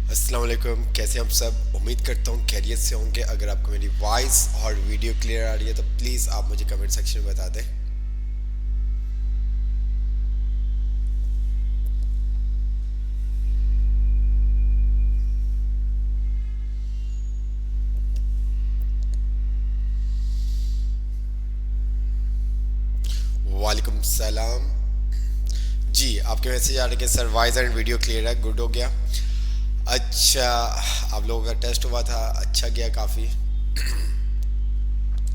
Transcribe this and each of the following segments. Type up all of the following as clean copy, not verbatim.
अस्सलाम वालेकुम। कैसे हम सब? उम्मीद करता हूँ खैरियत से होंगे। अगर आपको मेरी वॉइस और वीडियो क्लियर आ रही है तो प्लीज़ आप मुझे कमेंट सेक्शन में बता दें। वालेकुम सलाम। जी, आपके मैसेज आ रहे कि sir voice and video clear है, गुड हो गया। अच्छा, आप लोगों का टेस्ट हुआ था, अच्छा गया काफ़ी।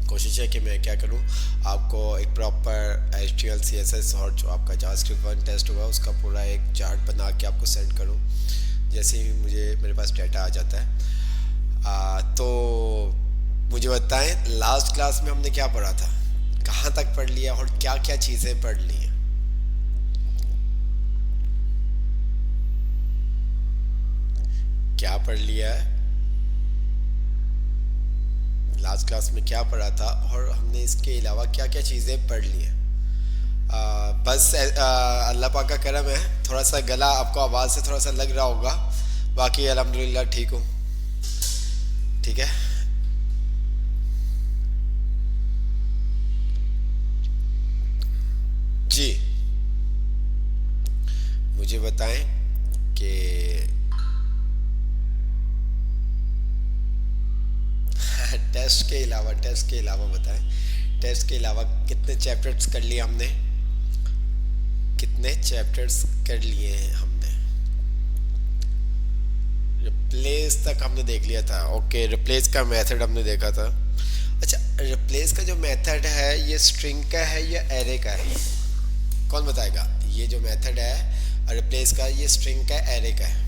कोशिश है कि मैं क्या करूं, आपको एक proper H T L C S S और जो आपका जावास्क्रिप्ट वन टेस्ट हुआ उसका पूरा एक चार्ट बना के आपको सेंड करूं जैसे ही मुझे मेरे पास डाटा आ जाता है। तो मुझे बताएं, लास्ट क्लास में हमने क्या पढ़ा था, कहाँ तक पढ़ लिया और क्या क्या चीज़ें पढ़ ली हैं? क्या पढ़ लिया है? लास्ट क्लास में क्या पढ़ा था और हमने इसके अलावा क्या क्या चीज़ें पढ़ ली हैं? बस अल्लाह पाक का करम है। थोड़ा सा गला आपको आवाज़ से थोड़ा सा लग रहा होगा, बाकी अल्हम्दुलिल्लाह ठीक हूँ। ठीक है। जी, मुझे बताएं कि टेस्ट के अलावा बताएं, टेस्ट के अलावा कितने चैप्टर्स कर लिए हमने? कितने चैप्टर्स कर लिए हैं हमने? रिप्लेस तक हमने देख लिया था। ओके, रिप्लेस का मेथड हमने देखा था। अच्छा, रिप्लेस का जो मेथड है ये स्ट्रिंग का है या एरे का है? कौन बताएगा? ये जो मेथड है रिप्लेस का, ये स्ट्रिंग का एरे का है?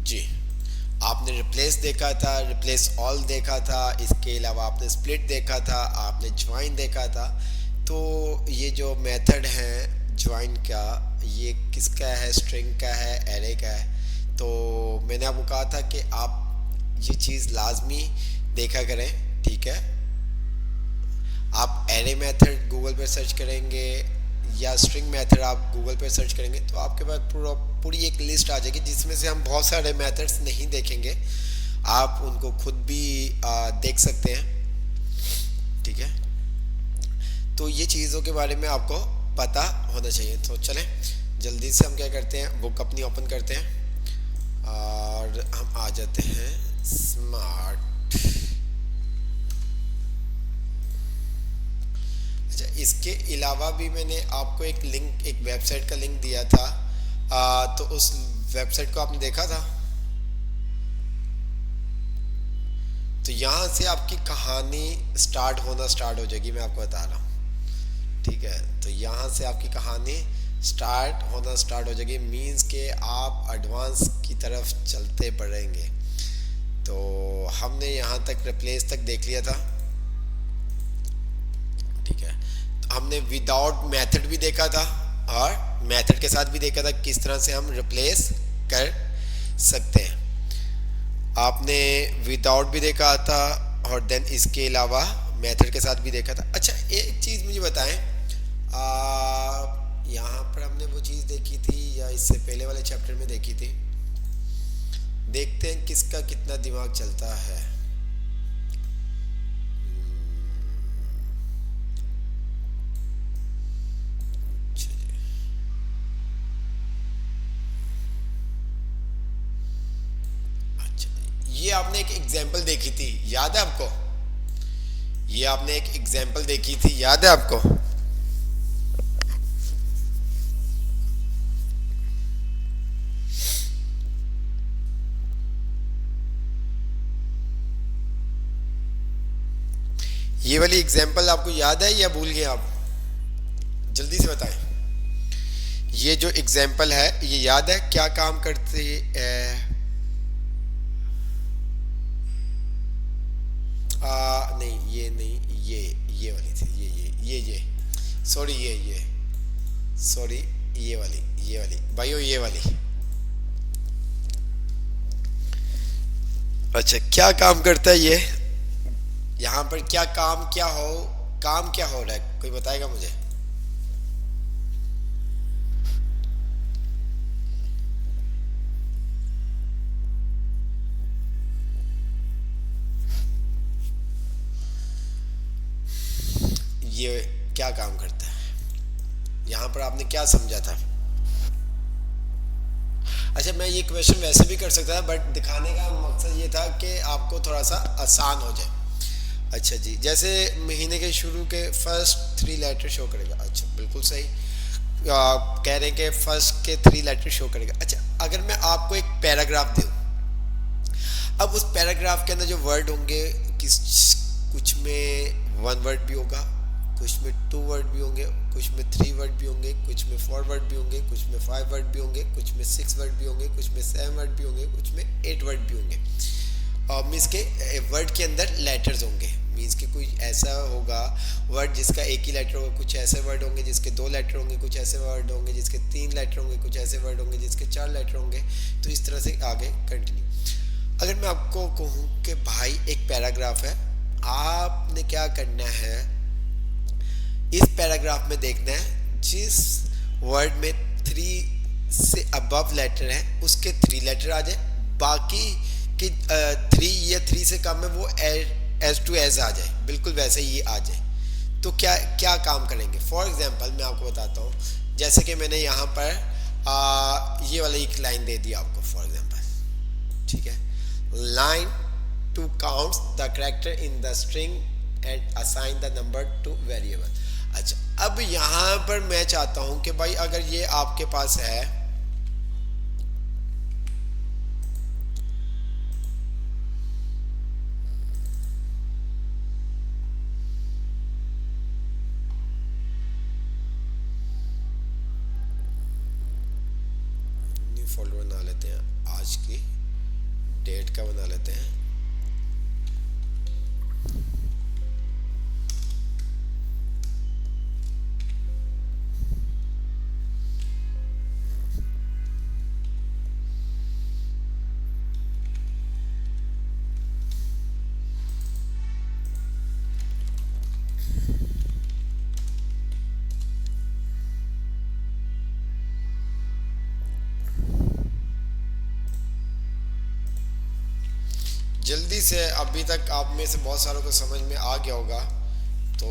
जी, आपने रिप्लेस देखा था, रिप्लेस ऑल देखा था, इसके अलावा आपने स्प्लिट देखा था, आपने ज्वाइन देखा था। तो ये जो मेथड है ज्वाइन का, ये किसका है? स्ट्रिंग का है, एरे का है? तो मैंने आपको कहा था कि आप ये चीज़ लाजमी देखा करें। ठीक है, आप एरे मेथड गूगल पे सर्च करेंगे या स्ट्रिंग मेथड आप गूगल पे सर्च करेंगे तो आपके पास पूरी एक लिस्ट आ जाएगी जिसमें से हम बहुत सारे मेथड्स नहीं देखेंगे। आप उनको खुद भी देख सकते हैं। ठीक है, तो ये चीज़ों के बारे में आपको पता होना चाहिए। तो चलें जल्दी से हम क्या करते हैं, बुक अपनी ओपन करते हैं और हम आ जाते हैं स्मार्ट। अच्छा, इसके अलावा भी मैंने आपको एक लिंक, एक वेबसाइट का लिंक दिया था। तो उस वेबसाइट को आपने देखा था? तो यहाँ से आपकी कहानी स्टार्ट हो जाएगी, मैं आपको बता रहा हूँ। ठीक है, तो यहाँ से आपकी कहानी स्टार्ट हो जाएगी, मीन्स के आप एडवांस की तरफ चलते बढ़ेंगे। तो हमने यहाँ तक रिप्लेस तक देख लिया था। ठीक है, तो हमने विदाउट मेथड भी देखा था और मेथड के साथ भी देखा था किस तरह से हम रिप्लेस कर सकते हैं। आपने विदाउट भी देखा था और देन इसके अलावा मेथड के साथ भी देखा था। अच्छा, एक चीज़ मुझे बताएं, यहाँ पर हमने वो चीज़ देखी थी या इससे पहले वाले चैप्टर में देखी थी? देखते हैं किसका कितना दिमाग चलता है। अच्छा जी। अच्छा, ये आपने एक एग्जाम्पल देखी थी, याद है आपको? ये आपने एक एग्जाम्पल देखी थी, याद है आपको? ये वाली एग्जाम्पल आपको याद है या भूल गए आप? जल्दी से बताएं। ये जो एग्जाम्पल है ये याद है, क्या काम करते है? नहीं, ये नहीं, ये वाली थी, ये सॉरी, ये सॉरी, ये वाली भाइयों, ये वाली। अच्छा, क्या काम करता है ये? यहाँ पर क्या काम क्या हो रहा है, कोई बताएगा मुझे? ये क्या काम करता है? यहाँ पर आपने क्या समझा था? अच्छा, मैं ये क्वेश्चन वैसे भी कर सकता था, बट दिखाने का मकसद ये था कि आपको थोड़ा सा आसान हो जाए। अच्छा जी, जैसे महीने के शुरू के फर्स्ट 3 लेटर शो करेगा। अच्छा, बिल्कुल सही। कह रहे हैं कि फर्स्ट के 3 लेटर शो करेगा। अच्छा, अगर मैं आपको एक पैराग्राफ दूँ, अब उस पैराग्राफ के अंदर जो वर्ड होंगे, किस कुछ में 1 वर्ड भी होगा, कुछ में 2 वर्ड भी होंगे, कुछ में 3 वर्ड भी होंगे, कुछ में 4 वर्ड भी होंगे, कुछ में 5 वर्ड भी होंगे, कुछ में 6 वर्ड भी होंगे, कुछ में 7 वर्ड भी होंगे, कुछ में 8 वर्ड भी होंगे। और मीन्स के वर्ड के अंदर लेटर्स होंगे। मीन्स के कोई ऐसा होगा वर्ड जिसका एक ही लेटर होगा, कुछ ऐसे वर्ड होंगे जिसके 2 लेटर होंगे, कुछ ऐसे वर्ड होंगे जिसके 3 लेटर होंगे, कुछ ऐसे वर्ड होंगे जिसके 4 लेटर होंगे। तो इस तरह से आगे कंटिन्यू। अगर मैं आपको कहूँ कि भाई एक पैराग्राफ है, आपने क्या करना है, इस पैराग्राफ में देखना है जिस वर्ड में 3 से अबव लेटर है उसके 3 लेटर आ जाए, बाकी कि 3 या 3 से कम है वो एज टू एज आ जाए, बिल्कुल वैसे ही आ जाए। तो क्या क्या काम करेंगे? फॉर एग्जांपल मैं आपको बताता हूँ, जैसे कि मैंने यहाँ पर ये वाला एक लाइन दे दिया आपको फॉर एग्जांपल, ठीक है। Line two counts the character in the string and assign the number to variable. अच्छा, अब यहाँ पर मैं चाहता हूँ कि भाई अगर ये आपके पास है, न्यू फोल्डर बना लेते हैं, आज की डेट का बना लेते हैं। जल्दी से, अभी तक आप में से बहुत सारों को समझ में आ गया होगा, तो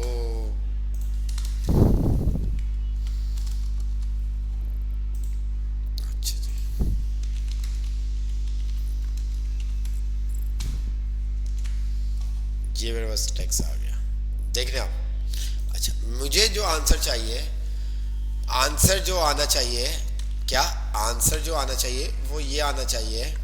अच्छा जी, ये मेरे पास टेक्स्ट आ गया, देख रहे हैं आप। अच्छा, मुझे जो आंसर चाहिए, आंसर जो आना चाहिए, क्या आंसर जो आना चाहिए वो ये आना चाहिए,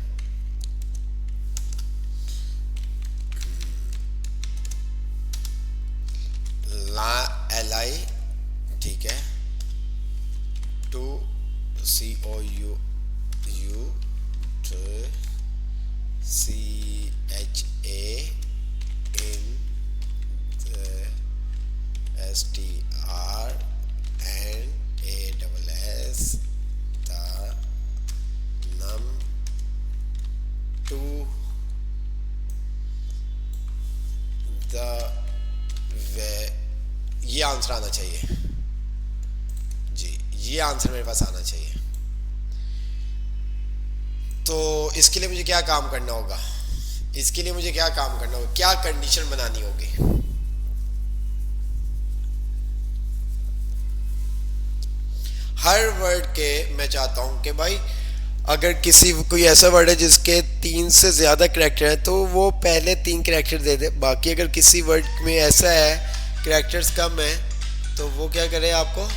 ला एल आई, ठीक है, to C O U U C H A in S T R and A double S the num to the way, ये आंसर आना चाहिए जी, ये आंसर मेरे पास आना चाहिए। तो इसके लिए मुझे क्या काम करना होगा, इसके लिए मुझे क्या काम करना होगा, क्या कंडीशन बनानी होगी? हर वर्ड के मैं चाहता हूं कि भाई अगर किसी कोई ऐसा वर्ड है जिसके 3 से ज़्यादा करैक्टर है तो वो पहले 3 करैक्टर दे दे, बाकी अगर किसी वर्ड में ऐसा है करैक्टर्स कम है तो वो क्या करे आपको,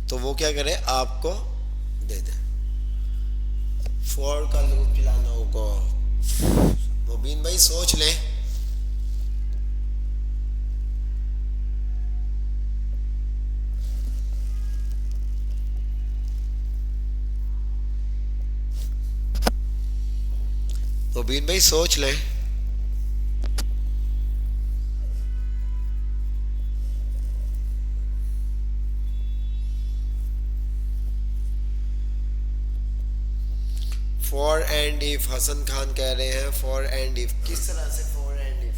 तो वो क्या करे आपको दे दे। फॉर का लूप चलाना होगा। मुबीन भाई सोच लें। मुबीन भाई सोच लें। For and if, Hasan Khan कह रहे हैं फॉर एंड इफ, किस तरह से फॉर एंड इफ?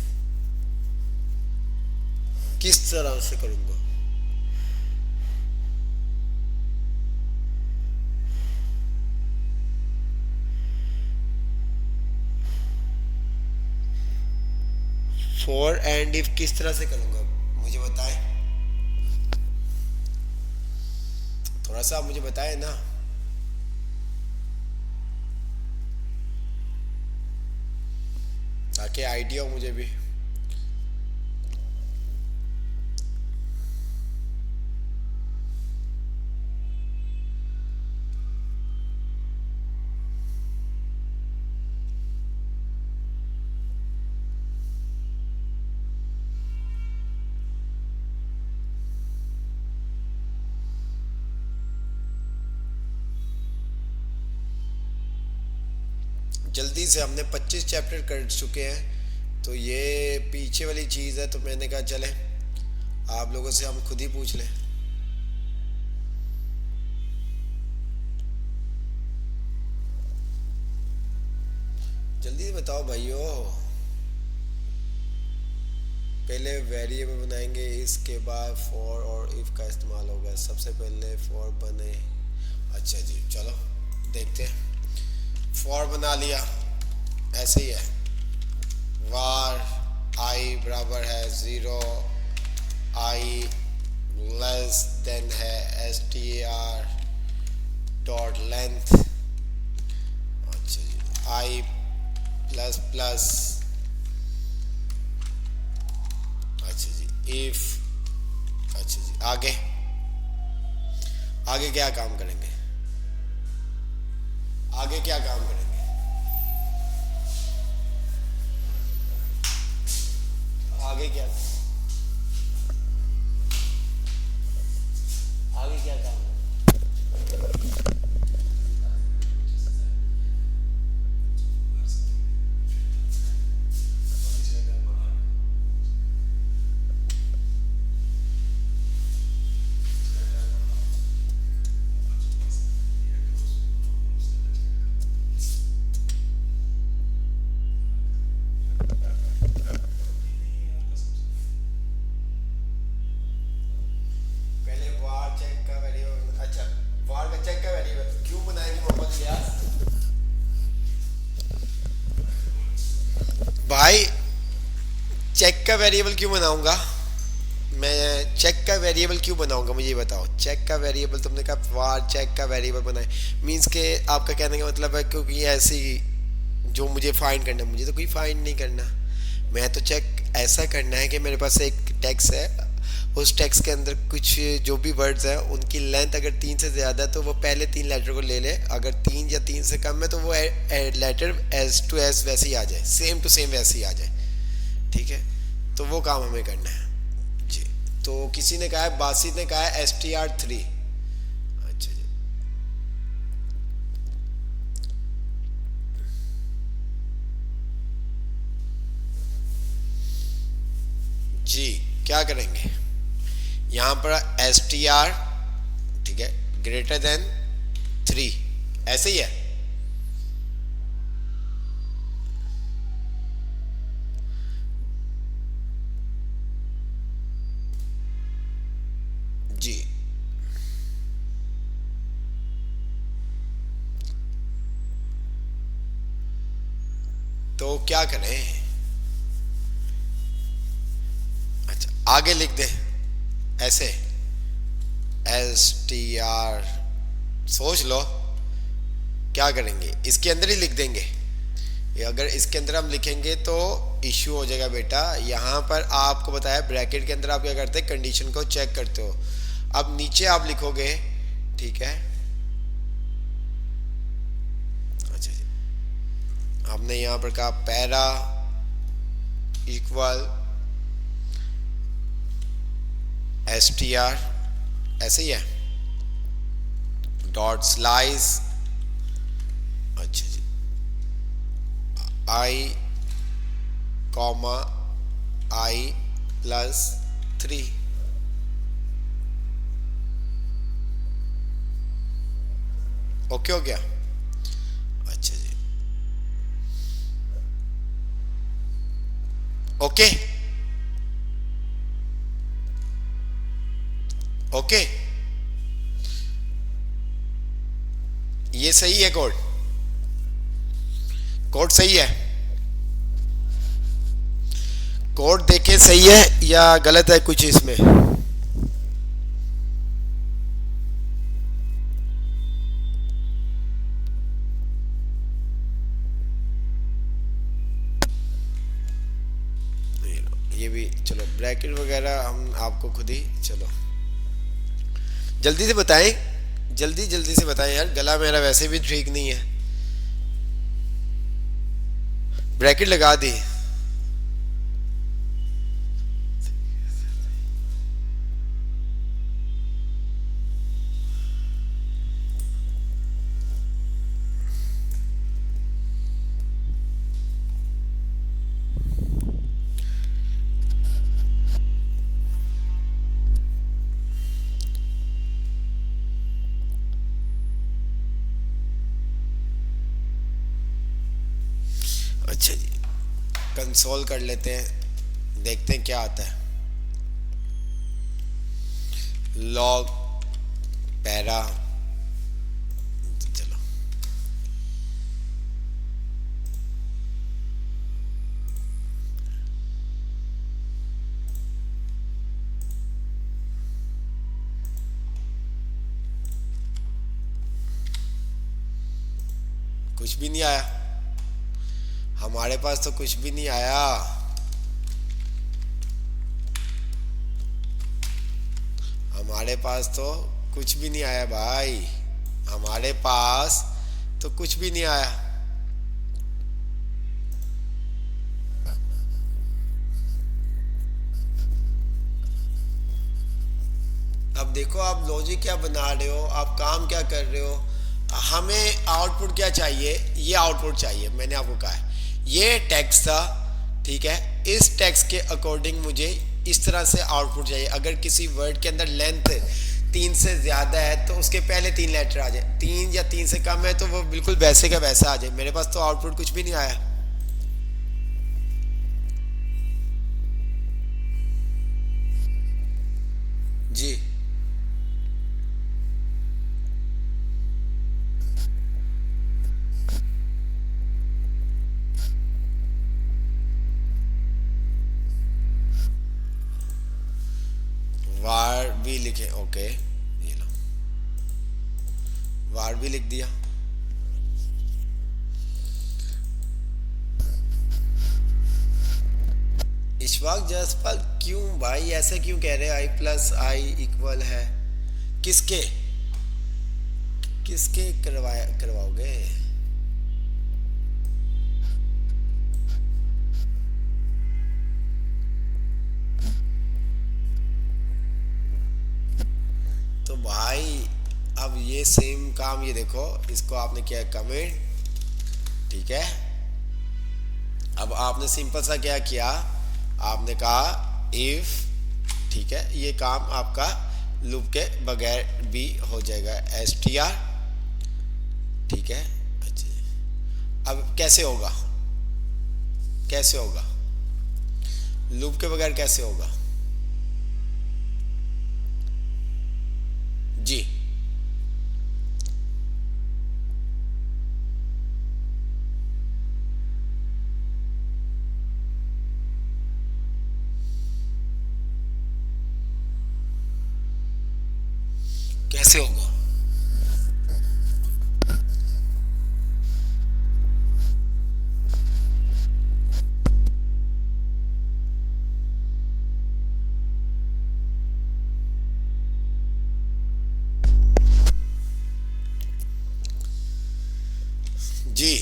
किस तरह से करूँगा? फॉर एंड इफ किस तरह से करूँगा, मुझे बताएं। थोड़ा सा आप मुझे बताएं ना। ताकि आइडिया हो मुझे भी। जल्दी से, हमने 25 चैप्टर कर चुके हैं, तो ये पीछे वाली चीज़ है, तो मैंने कहा चले आप लोगों से हम खुद ही पूछ लें। जल्दी से बताओ भाइयों। पहले वेरिएबल बनाएंगे, इसके बाद फॉर और इफ का इस्तेमाल होगा। सबसे पहले फॉर बने। अच्छा जी, चलो देखते हैं। फॉर बना लिया, ऐसे ही है। वार आई बराबर है 0, आई लेस देन है str डॉट लेंथ। अच्छा जी, आई प्लस प्लस। अच्छा जी, इफ। अच्छा जी, आगे आगे क्या काम करेंगे? आगे क्या काम करेंगे? आगे क्या, आगे क्या काम पहले वार चेक का वेरिएबल। अच्छा, वार का चेक का वेरिएबल क्यों बनाएंगे मोहम्मद इलियास भाई? चेक का वेरिएबल क्यों बनाऊंगा मैं? चेक का वेरिएबल क्यों बनाऊंगा मुझे ये बताओ। चेक का वेरिएबल तुमने कहा वार चेक का वेरिएबल बनाए, मींस के आपका कहने का मतलब है क्योंकि ये ऐसी जो मुझे फाइंड करना है, मुझे तो कोई फाइंड नहीं करना। मैं तो चेक ऐसा करना है कि मेरे पास एक टेक्स्ट है, उस टेक्स्ट के अंदर कुछ जो भी वर्ड्स हैं उनकी लेंथ अगर 3 से ज़्यादा है तो वो पहले 3 लेटर को ले ले, अगर 3 या 3 से कम है तो वो लेटर एज टू एज वैसे ही आ जाए, सेम टू सेम वैसे ही आ जाए। ठीक है, तो वो काम हमें करना है जी। तो किसी ने कहा है, बासित ने कहा है str3। अच्छा जी, जी क्या करेंगे यहाँ पर? str, ठीक है, ग्रेटर देन 3, ऐसे ही है। जी, तो क्या करें? अच्छा, आगे लिख दे ऐसे str, सोच लो क्या करेंगे, इसके अंदर ही लिख देंगे। ये अगर इसके अंदर हम लिखेंगे तो इश्यू हो जाएगा बेटा। यहाँ पर आपको बताया ब्रैकेट के अंदर आप क्या करते हैं, कंडीशन को चेक करते हो। अब नीचे आप लिखोगे, ठीक है। अच्छा जी, हमने यहाँ पर कहा पैरा इक्वल str, ऐसे ही है, डॉट स्लाइस। अच्छा जी, आई कॉमा आई प्लस 3। ओके हो गया? अच्छा जी, ओके। ओके, ये सही है कोड? कोड सही है? कोड देखें सही है या गलत है कुछ इसमें? ये भी चलो, ब्रैकेट वगैरह हम आपको खुद ही, चलो जल्दी से बताएं, जल्दी जल्दी से बताएं यार, गला मेरा वैसे भी ठीक नहीं है। ब्रैकेट लगा दी। अच्छा जी, कंसोल कर लेते हैं, देखते हैं क्या आता है। लॉग पैरा, चलो कुछ भी नहीं आया, हमारे पास तो कुछ भी नहीं आया। हमारे पास तो कुछ भी नहीं आया भाई, हमारे पास तो कुछ भी नहीं आया। अब देखो आप लॉजिक क्या बना रहे हो, आप काम क्या कर रहे हो, हमें आउटपुट क्या चाहिए, ये आउटपुट चाहिए। मैंने आपको कहा है ये टेक्स्ट था, ठीक है, इस टेक्स्ट के अकॉर्डिंग मुझे इस तरह से आउटपुट चाहिए। अगर किसी वर्ड के अंदर लेंथ 3 से ज्यादा है तो उसके पहले 3 लेटर आ जाए, 3 या 3 से कम है तो वो बिल्कुल वैसे का वैसा आ जाए। मेरे पास तो आउटपुट कुछ भी नहीं आया। जी वार भी लिखे, ओके, ये लो वार भी लिख दिया। इशफाक जसपाल, क्यों भाई ऐसे क्यों कह रहे हैं? आई प्लस आई इक्वल है किसके? किसके करवाओगे? तो भाई अब ये सेम काम, ये देखो इसको आपने किया कमेंट, ठीक है। अब आपने सिंपल सा क्या किया, आपने कहा इफ, ठीक है, ये काम आपका लूप के बगैर भी हो जाएगा, str, ठीक है। अच्छा अब कैसे होगा, कैसे होगा लूप के बगैर कैसे होगा? जी कैसे होगा? जी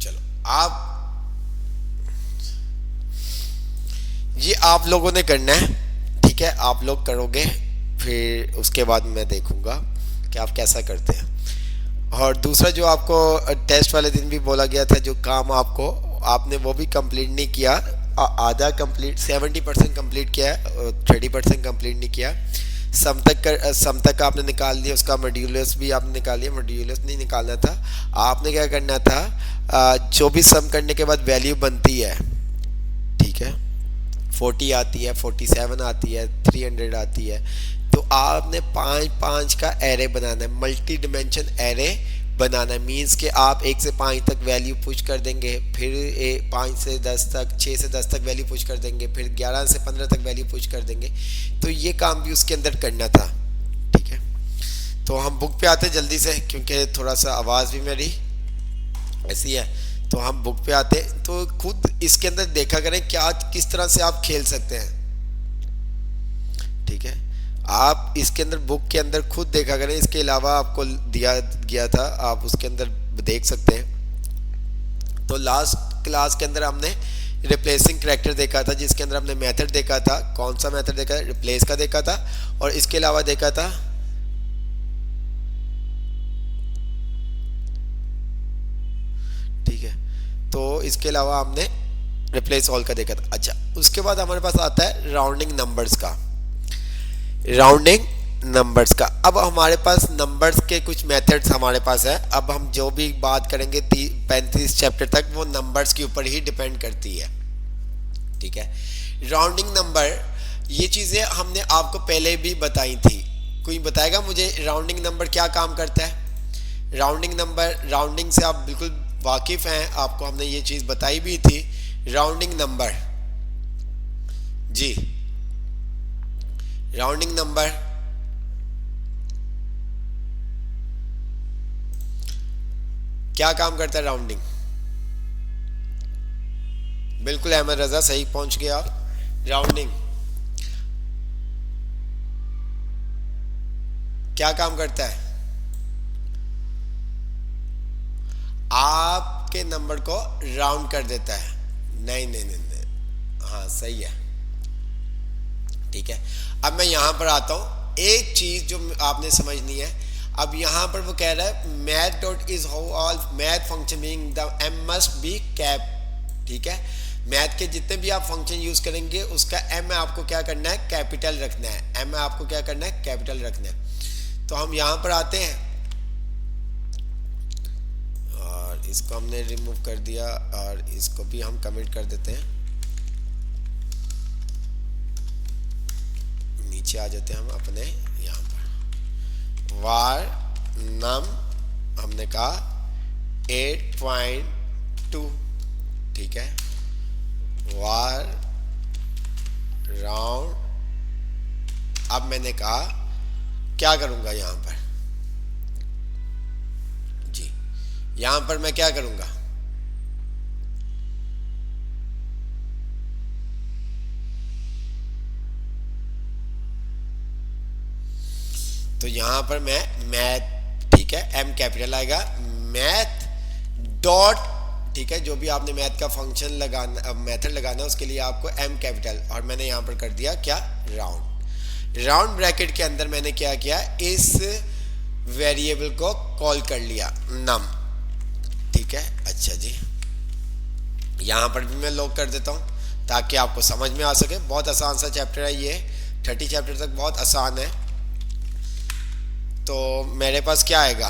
चलो, आप ये आप लोगों ने करना है, ठीक है, आप लोग करोगे, फिर उसके बाद मैं देखूंगा कि आप कैसा करते हैं। और दूसरा जो आपको टेस्ट वाले दिन भी बोला गया था, जो काम आपको, आपने वो भी कंप्लीट नहीं किया, आधा कंप्लीट, 70% कंप्लीट किया है, 30% कंप्लीट नहीं किया। सम तक आपने निकाल दिया, उसका मॉड्यूलस भी आपने निकाल लिया, मॉड्यूलस नहीं निकालना था। आपने क्या करना था, जो भी सम करने के बाद वैल्यू बनती है, ठीक है, 40 आती है, 47 आती है, 300 आती है। तो आपने 5 का एरे बनाना है, मल्टी डिमेंशन एरे बनाना है। मीन्स कि आप 1 से 5 तक वैल्यू पुश कर देंगे, फिर 5 से 10 तक, 6 से 10 तक वैल्यू पुश कर देंगे, फिर 11 से 15 तक वैल्यू पुश कर देंगे। तो ये काम भी उसके अंदर करना था। ठीक है, तो हम बुक पे आते जल्दी से, क्योंकि थोड़ा सा आवाज़ भी मेरी ऐसी है। तो हम बुक पे आते, तो खुद इसके अंदर देखा करें क्या किस तरह से आप खेल सकते हैं। ठीक है, आप इसके अंदर बुक के अंदर खुद देखा करें, इसके अलावा आपको दिया गया था, आप उसके अंदर देख सकते हैं। तो लास्ट क्लास के अंदर हमने रिप्लेसिंग करैक्टर देखा था, जिसके अंदर हमने मेथड देखा था। कौन सा मेथड देखा? रिप्लेस का देखा था, और इसके अलावा देखा था ठीक है, तो इसके अलावा हमने रिप्लेस ऑल का देखा था। अच्छा, उसके बाद हमारे पास आता है राउंडिंग नंबर्स का। राउंडिंग नंबर्स का, अब हमारे पास नंबर्स के कुछ मेथड्स हमारे पास है। अब हम जो भी बात करेंगे 35 चैप्टर तक, वो नंबर्स के ऊपर ही डिपेंड करती है। ठीक है, राउंडिंग नंबर, ये चीज़ें हमने आपको पहले भी बताई थी। कोई बताएगा मुझे राउंडिंग नंबर क्या काम करता है? राउंडिंग नंबर, राउंडिंग से आप बिल्कुल वाकिफ़ हैं, आपको हमने ये चीज़ बताई भी थी। राउंडिंग नंबर, जी, राउंडिंग नंबर क्या काम करता है? राउंडिंग, बिल्कुल अहमद रजा सही पहुंच गए आप। राउंडिंग क्या काम करता है? आपके नंबर को राउंड कर देता है। नहीं नहीं नहीं, नहीं। हाँ सही है। ठीक है, अब मैं यहां पर आता हूं, एक चीज जो आपने समझनी है। अब यहां पर वो कह रहा है math dot is how all math function being the M must be cap. ठीक है, मैथ के जितने भी आप फंक्शन यूज करेंगे उसका एम आपको क्या करना है? कैपिटल रखना है। एम आपको क्या करना है? कैपिटल रखना है। तो हम यहां पर आते हैं, और इसको हमने रिमूव कर दिया, और इसको भी हम कमेंट कर देते हैं, नीचे आ जाते हैं हम अपने यहाँ पर। वार नम हमने कहा 8.2। ठीक है, वार राउंड, अब मैंने कहा क्या करूंगा यहाँ पर? जी, यहाँ पर मैं क्या करूंगा? तो यहां पर मैं मैथ, ठीक है, एम कैपिटल आएगा, मैथ डॉट, ठीक है, जो भी आपने मैथ का फंक्शन लगाना, मेथड लगाना है, उसके लिए आपको एम कैपिटल, और मैंने यहां पर कर दिया क्या? राउंड। राउंड ब्रैकेट के अंदर मैंने क्या किया? इस वेरिएबल को कॉल कर लिया, नम। ठीक है, अच्छा जी, यहां पर भी मैं लॉक कर देता हूं ताकि आपको समझ में आ सके। बहुत आसान सा चैप्टर है ये, 30 चैप्टर तक बहुत आसान है। तो मेरे पास क्या आएगा?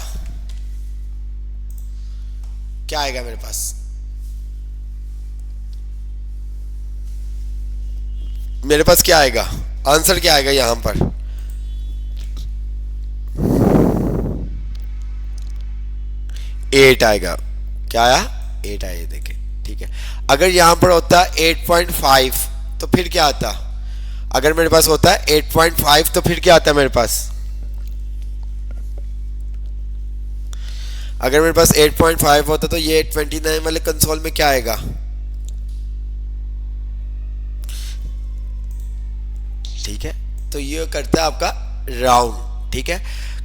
क्या आएगा मेरे पास? मेरे पास क्या आएगा? आंसर क्या आएगा यहां पर? एट आएगा। क्या आया? 8 आया, देखे। ठीक है, अगर यहां पर होता 8.5 तो फिर क्या आता? अगर मेरे पास होता है 8.5 तो फिर क्या आता है मेरे पास? अगर मेरे पास 8.5 होता तो ये 829 वाले कंसोल में क्या आएगा? ठीक है, तो ये करता है आपका राउंड। ठीक है,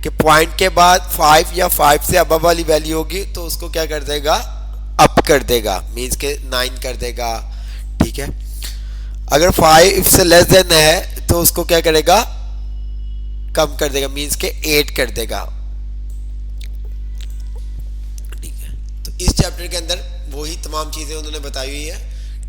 कि पॉइंट के बाद 5 या 5 से अबव वाली वैल्यू होगी तो उसको क्या कर देगा? अप कर देगा, मीन्स के 9 कर देगा। ठीक है, अगर 5 से लेस देन है तो उसको क्या करेगा? कम कर देगा, मीन्स के 8 कर देगा। इस चैप्टर के अंदर वही तमाम चीज़ें उन्होंने बताई हुई है।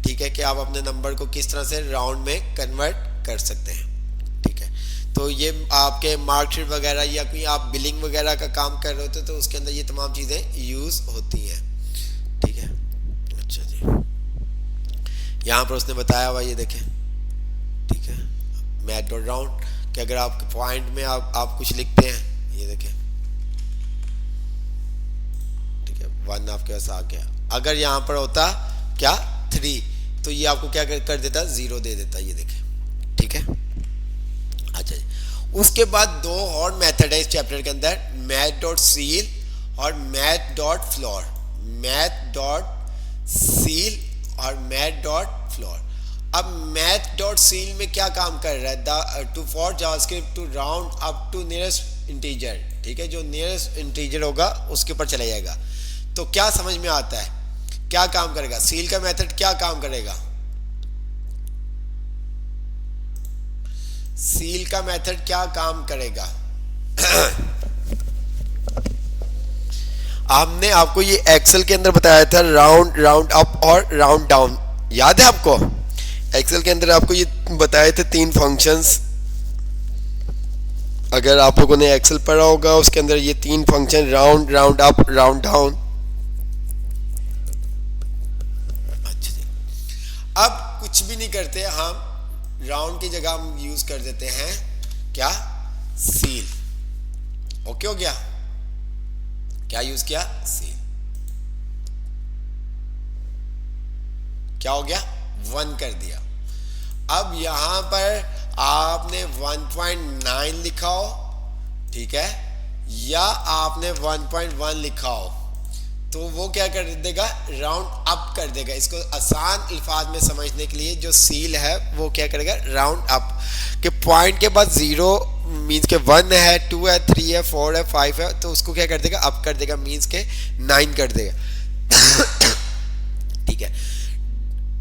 ठीक है, कि आप अपने नंबर को किस तरह से राउंड में कन्वर्ट कर सकते हैं। ठीक है, तो ये आपके मार्कशीट वगैरह या कोई आप बिलिंग वगैरह का काम कर रहे होते तो उसके अंदर ये तमाम चीज़ें यूज़ होती हैं। ठीक है, अच्छा जी, यहाँ पर उसने बताया हुआ, ये देखें, मैथ डॉट राउंड कि अगर आपके पॉइंट में आप कुछ लिखते हैं, ये देखें, ठीक है, 1 आपके पास आ गया। अगर यहाँ पर होता क्या 3 तो ये आपको क्या कर देता, 0 दे देता, ये देखें, ठीक है। अच्छा जी, उसके बाद दो और मेथड है इस चैप्टर के अंदर, मैथ डॉट सील और math dot floor. Math dot ceil और मैथ डॉट फ्लोर। अब मैथ डॉट सील में क्या काम कर रहा है, to for JavaScript to round up to nearest integer, ठीक है, जो नियरेस्ट इंटीजर होगा उसके ऊपर चला जाएगा। तो क्या समझ में आता है, क्या काम करेगा सील का मेथड, क्या काम करेगा सील का मेथड, क्या काम करेगा हमने आपको ये एक्सेल के अंदर बताया था, राउंड अप और राउंड डाउन, याद है आपको। एक्सेल के अंदर आपको ये बताए थे 3 फंक्शंस। अगर आप लोगों ने एक्सेल पढ़ा होगा उसके अंदर ये 3 function, round up, round down. अच्छा, अब कुछ भी नहीं करते हम, राउंड की जगह हम यूज कर देते हैं क्या, सील। ओके हो गया, क्या यूज किया, सील। क्या हो गया, 1 कर दिया। अब यहां पर आपने 1.9 लिखा हो, ठीक है, या आपने 1.1 लिखा हो, तो वो क्या कर देगा, राउंड अप कर देगा। इसको आसान अल्फाज में समझने के लिए जो सील है वो क्या करेगा, राउंड अप के पॉइंट के बाद 0 मीन्स के 1 है, 2 है, 3 है, 4 है, 5 है, तो उसको क्या कर देगा, अप कर देगा, मीन्स के 9 कर देगा ठीक है।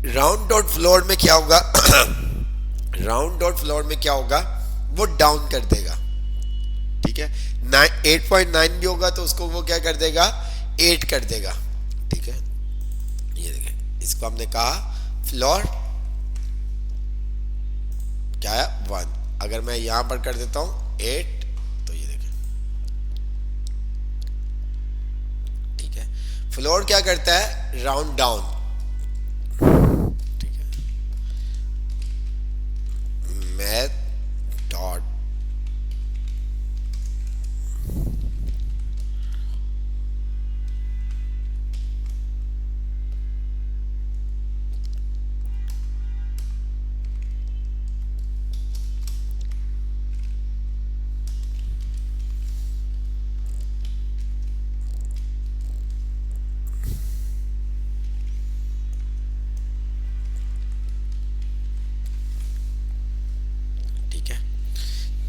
राउंड डॉट फ्लोर में क्या होगा राउंड डॉट फ्लोर में क्या होगा, वो डाउन कर देगा, ठीक है। 8.9 भी होगा तो उसको वो क्या कर देगा, 8 कर देगा, ठीक है। ये देखें, इसको हमने कहा फ्लोर, क्या है 1। अगर मैं यहां पर कर देता हूं 8, तो ये देखें, ठीक है। फ्लोर क्या करता है, राउंड डाउन, ठीक है। मैथ डॉट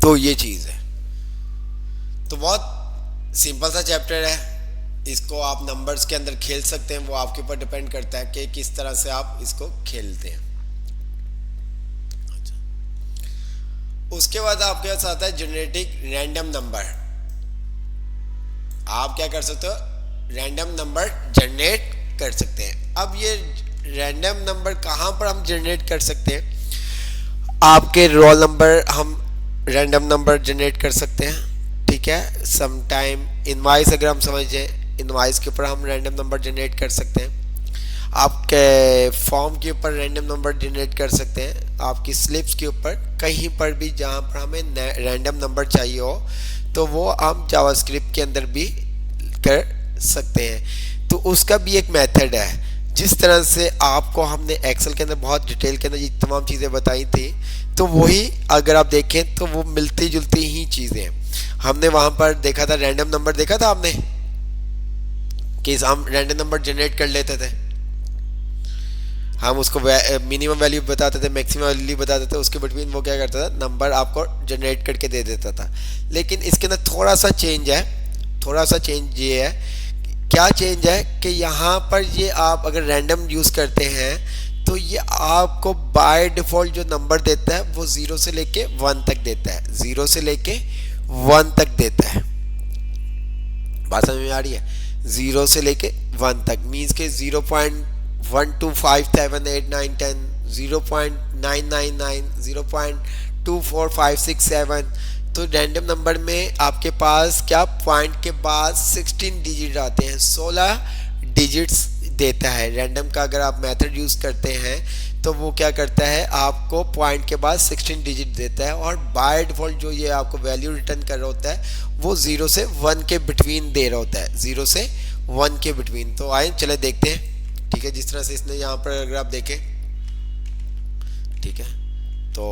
तो ये चीज है। तो बहुत सिंपल सा चैप्टर है, इसको आप नंबर्स के अंदर खेल सकते हैं, वो आपके ऊपर डिपेंड करता है कि किस तरह से आप इसको खेलते हैं। अच्छा, उसके बाद आपके पास आता है जेनेटिक रैंडम नंबर। आप क्या कर सकते हो, रैंडम नंबर जनरेट कर सकते हैं। अब ये रैंडम नंबर कहाँ पर हम जनरेट कर सकते हैं, आपके रोल नंबर हम रैंडम नंबर जनरेट कर सकते हैं, ठीक है। समटाइम इनवाइस अगर हम समझें, इनवाइस के ऊपर हम रैंडम नंबर जनरेट कर सकते हैं, आपके फॉर्म के ऊपर रैंडम नंबर जनरेट कर सकते हैं, आपकी स्लिप्स के ऊपर, कहीं पर भी जहाँ पर हमें रैंडम नंबर चाहिए हो तो वो हम जावास्क्रिप्ट के अंदर भी कर सकते हैं। तो उसका भी एक मेथड है। जिस तरह से आपको हमने एक्सेल के अंदर बहुत डिटेल के अंदर ये तमाम चीज़ें बताई थी, तो वही अगर आप देखें तो वो मिलती जुलती ही चीज़ें हैं। हमने वहाँ पर देखा था, रैंडम नंबर देखा था आपने, कि हम रैंडम नंबर जनरेट कर लेते थे, हम उसको मिनिमम वैल्यू बताते थे, मैक्सिमम वैल्यू बताते थे, उसके बिटवीन वो क्या करता था, नंबर आपको जनरेट करके दे देता था। लेकिन इसके अंदर थोड़ा सा चेंज है, थोड़ा सा चेंज ये है, क्या चेंज है कि यहाँ पर ये आप अगर रैंडम यूज़ करते हैं तो ये आपको बाय डिफ़ॉल्ट जो नंबर देता है वो 0 से लेके 1 तक देता है, 0 से लेके 1 तक देता है। बात समझ में आ रही है, 0 से लेके 1 तक मीन्स के 0.12578 0.999 0.24567। तो रैंडम नंबर में आपके पास क्या पॉइंट के बाद 16 डिजिट आते हैं, 16 डिजिट्स देता है। रैंडम का अगर आप मेथड यूज़ करते हैं तो वो क्या करता है, आपको पॉइंट के बाद 16 डिजिट देता है, और बाय डिफॉल्ट जो ये आपको वैल्यू रिटर्न कर रहा होता है वो 0 से 1 के बिटवीन दे रहा होता है, 0 से 1 के बिटवीन। तो आए चले देखते हैं, ठीक है, जिस तरह से इसने यहाँ पर अगर आप देखें, ठीक है, तो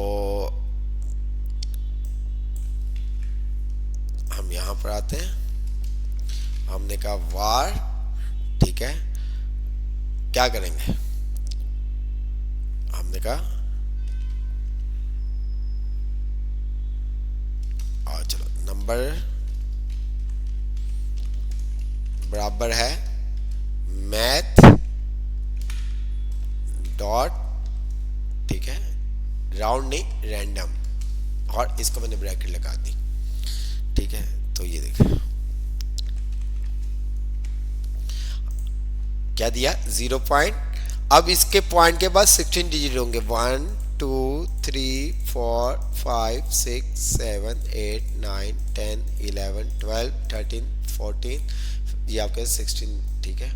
हम यहाँ पर आते हैं, हमने कहा वार, ठीक है, क्या करेंगे, हमने कहा और चलो नंबर बराबर है मैथ डॉट, ठीक है, राउंड नहीं रैंडम, और इसको मैंने ब्रैकेट लगा दी, ठीक है। तो ये देखिए क्या दिया, 0 पॉइंट। अब इसके पॉइंट के बाद 16 डिजिट होंगे, 1 2 3 4 5 6 7 8 9 10 11 12 13 14, ये आपके 16, ठीक है।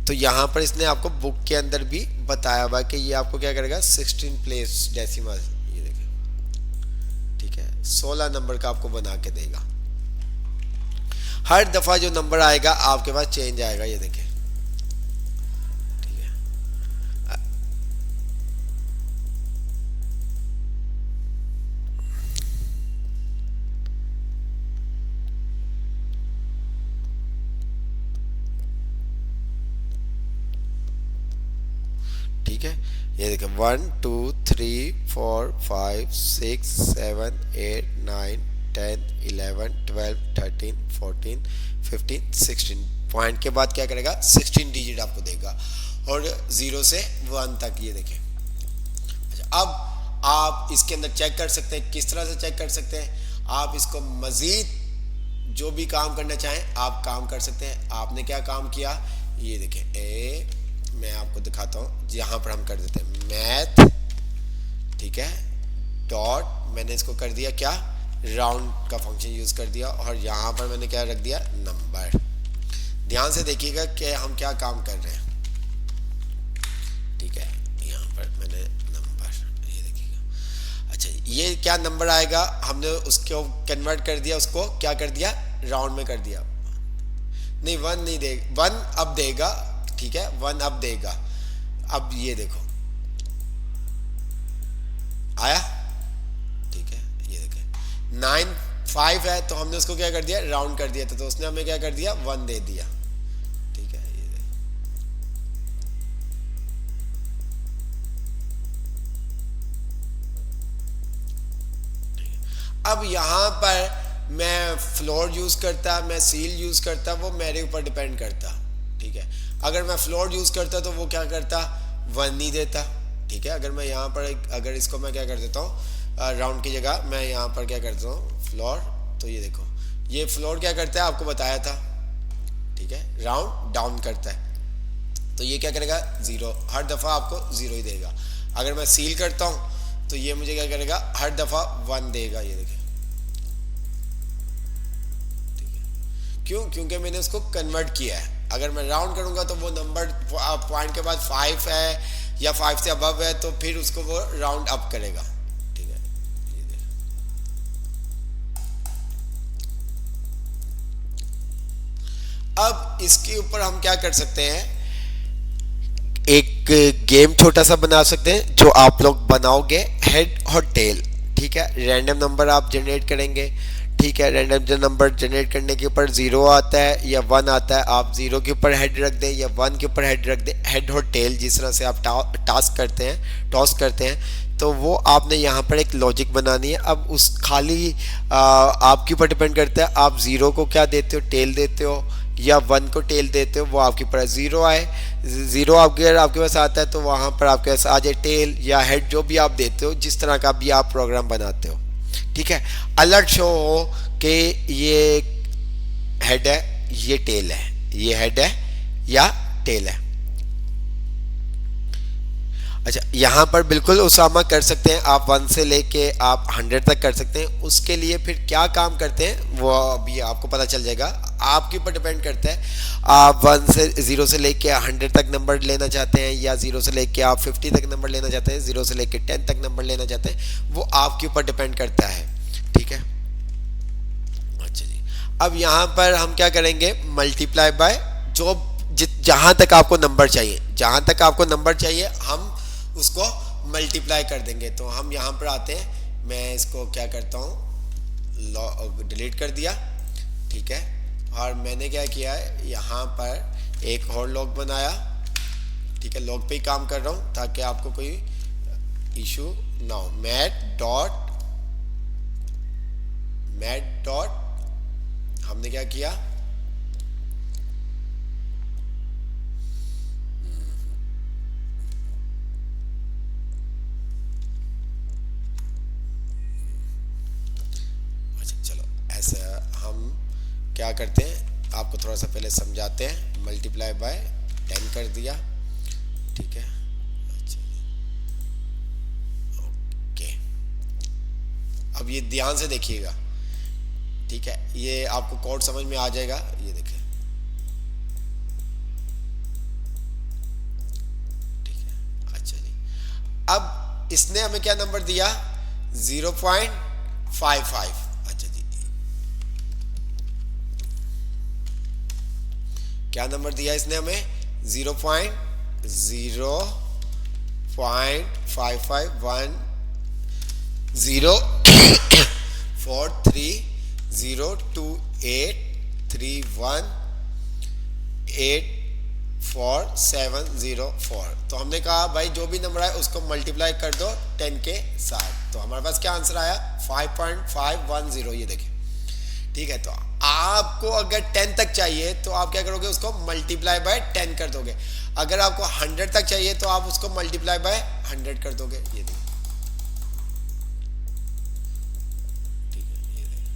तो यहाँ पर इसने आपको बुक के अंदर भी बताया हुआ कि ये आपको क्या करेगा, 16 प्लेस डेसिमल, ये देखिए, ठीक है, 16 नंबर का आपको बना के देगा। हर दफा जो नंबर आएगा आपके पास चेंज आएगा, ये देखिए, ठीक है। ठीक है, ये देखिए 1 2 3 4 5 6 7 8 9 10 11 12 13 14 15 16, पॉइंट के बाद क्या करेगा, 16 डिजिट आपको देगा, और 0 से 1 तक, ये देखें। अच्छा, अब आप इसके अंदर चेक कर सकते हैं, किस तरह से चेक कर सकते हैं, आप इसको मजीद जो भी काम करना चाहें आप काम कर सकते हैं। आपने क्या काम किया, ये देखें, मैं आपको दिखाता हूँ, यहाँ पर हम कर देते हैं मैथ, ठीक है, डॉट, मैंने इसको कर दिया क्या, राउंड का फंक्शन यूज कर दिया, और यहाँ पर मैंने क्या रख दिया, नंबर। ध्यान से देखिएगा कि हम क्या काम कर रहे हैं, ठीक है, यहाँ पर मैंने नंबर, ये देखिएगा। अच्छा, ये क्या नंबर आएगा, हमने उसको कन्वर्ट कर दिया, उसको क्या कर दिया, राउंड में कर दिया, नहीं 1 नहीं देगा, 1 अब देगा, ठीक है, 1 अब देगा। अब ये देखो आया, ठीक है, ये देखें 9 5 है, तो हमने उसको क्या कर दिया, राउंड कर दिया था, तो उसने हमें क्या कर दिया, 1 दे दिया, ठीक है। ये देख, अब यहां पर मैं फ्लोर यूज करता, मैं सील यूज करता, वो मेरे ऊपर डिपेंड करता, ठीक है। अगर मैं फ्लोर यूज करता तो वो क्या करता, 1 नहीं देता, ठीक है। अगर मैं यहाँ पर अगर इसको मैं क्या कर देता हूँ, राउंड की जगह मैं यहाँ पर क्या करता हूँ, फ्लोर, तो ये देखो, ये फ्लोर क्या करता है, आपको बताया था, ठीक है, राउंड डाउन करता है, तो ये क्या करेगा, 0, हर दफा आपको 0 ही देगा। अगर मैं सील करता हूँ तो ये मुझे क्या करेगा, हर दफा 1 देगा, ये देखिए, ठीक है। क्यों, क्योंकि मैंने उसको कन्वर्ट किया है। अगर मैं राउंड करूंगा तो वो नंबर पॉइंट के बाद 5 है या 5 से अबव है, तो फिर उसको वो राउंड अप करेगा, ठीक है। ये देख, अब इसके ऊपर हम क्या कर सकते हैं, एक गेम छोटा सा बना सकते हैं, जो आप लोग बनाओगे हेड और टेल, ठीक है। रैंडम नंबर आप जनरेट करेंगे, ठीक है, रैंडम नंबर जनरेट करने के ऊपर 0 आता है या 1 आता है, आप 0 के ऊपर हेड रख दें या 1 के ऊपर हेड रख दें, हेड और टेल जिस तरह से आप टास्क करते हैं, टॉस करते हैं, तो वो आपने यहाँ पर एक लॉजिक बनानी है। अब उस खाली आपके ऊपर डिपेंड करता है, आप 0 को क्या देते हो, टेल देते हो, या 1 को टेल देते हो, वो आपके ऊपर 0 आए, 0 आपके पास आता है तो वहाँ पर आपके पास आ जाए टेल या हेड, जो भी आप देते हो, जिस तरह का भी आप प्रोग्राम बनाते हो, ठीक है। अलर्ट शो हो कि ये हेड है, ये टेल है, ये हेड है या टेल है। अच्छा, यहाँ पर बिल्कुल उसामा कर सकते हैं आप, 1 से लेके आप 100 तक कर सकते हैं। उसके लिए फिर क्या काम करते हैं वो अभी आपको पता चल जाएगा, आपके ऊपर डिपेंड करता है। आप 0 से लेके 100 तक नंबर लेना चाहते हैं, या 0 से लेके आप 50 तक नंबर लेना चाहते हैं, 0 से लेके 10 तक नंबर लेना चाहते हैं, वो आपके ऊपर डिपेंड करता है। ठीक है, अच्छा जी। अब यहाँ पर हम क्या करेंगे, मल्टीप्लाई बाय जो जहां तक आपको नंबर चाहिए, जहां तक आपको नंबर चाहिए हम उसको मल्टीप्लाई कर देंगे। तो हम यहाँ पर आते हैं, मैं इसको क्या करता हूँ, डिलीट कर दिया। ठीक है, और मैंने क्या किया है, यहाँ पर एक और लॉग बनाया। ठीक है, लॉग पे ही काम कर रहा हूँ ताकि आपको कोई इशू ना हो। मैथ डॉट हमने क्या किया, अच्छा चलो ऐसा हम क्या करते हैं, आपको थोड़ा सा पहले समझाते हैं। मल्टीप्लाई बाय 10 कर दिया। ठीक है, अच्छा ओके। अब ये ध्यान से देखिएगा। ठीक है, ये आपको कोड समझ में आ जाएगा, ये देखें। ठीक है, अच्छा जी। अब इसने हमें क्या नंबर दिया, 0.55। अच्छा जी, क्या नंबर दिया इसने हमें, 0.5510422831847004। तो हमने कहा भाई जो भी नंबर आए उसको मल्टीप्लाई कर दो 10 के साथ। तो हमारे पास क्या आंसर आया, 5.510, ये देखिए। ठीक है, तो आपको अगर 10 तक चाहिए तो आप क्या करोगे, उसको मल्टीप्लाई बाय 10 कर दोगे। अगर आपको 100 तक चाहिए तो आप उसको मल्टीप्लाई बाय 100 कर दोगे। ये देखिए, ठीक है, ये देखिए।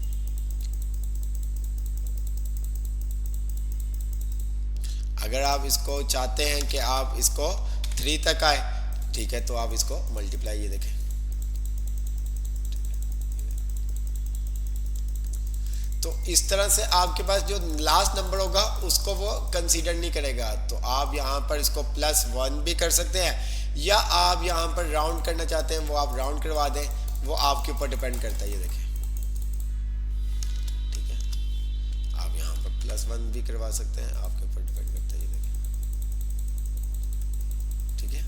अगर आप इसको चाहते हैं कि आप इसको 3 तक आए, ठीक है, तो आप इसको मल्टीप्लाई, ये देखें। तो इस तरह से आपके पास जो लास्ट नंबर होगा उसको वो कंसीडर नहीं करेगा। तो आप यहाँ पर इसको +1 भी कर सकते हैं, या आप यहाँ पर राउंड करना चाहते हैं वो आप राउंड करवा दें, वो आपके ऊपर डिपेंड करता है। ये देखें, ठीक है, आप यहाँ पर +1 भी करवा सकते हैं, आपके ऊपर डिपेंड करता है। ये देखें, ठीक है।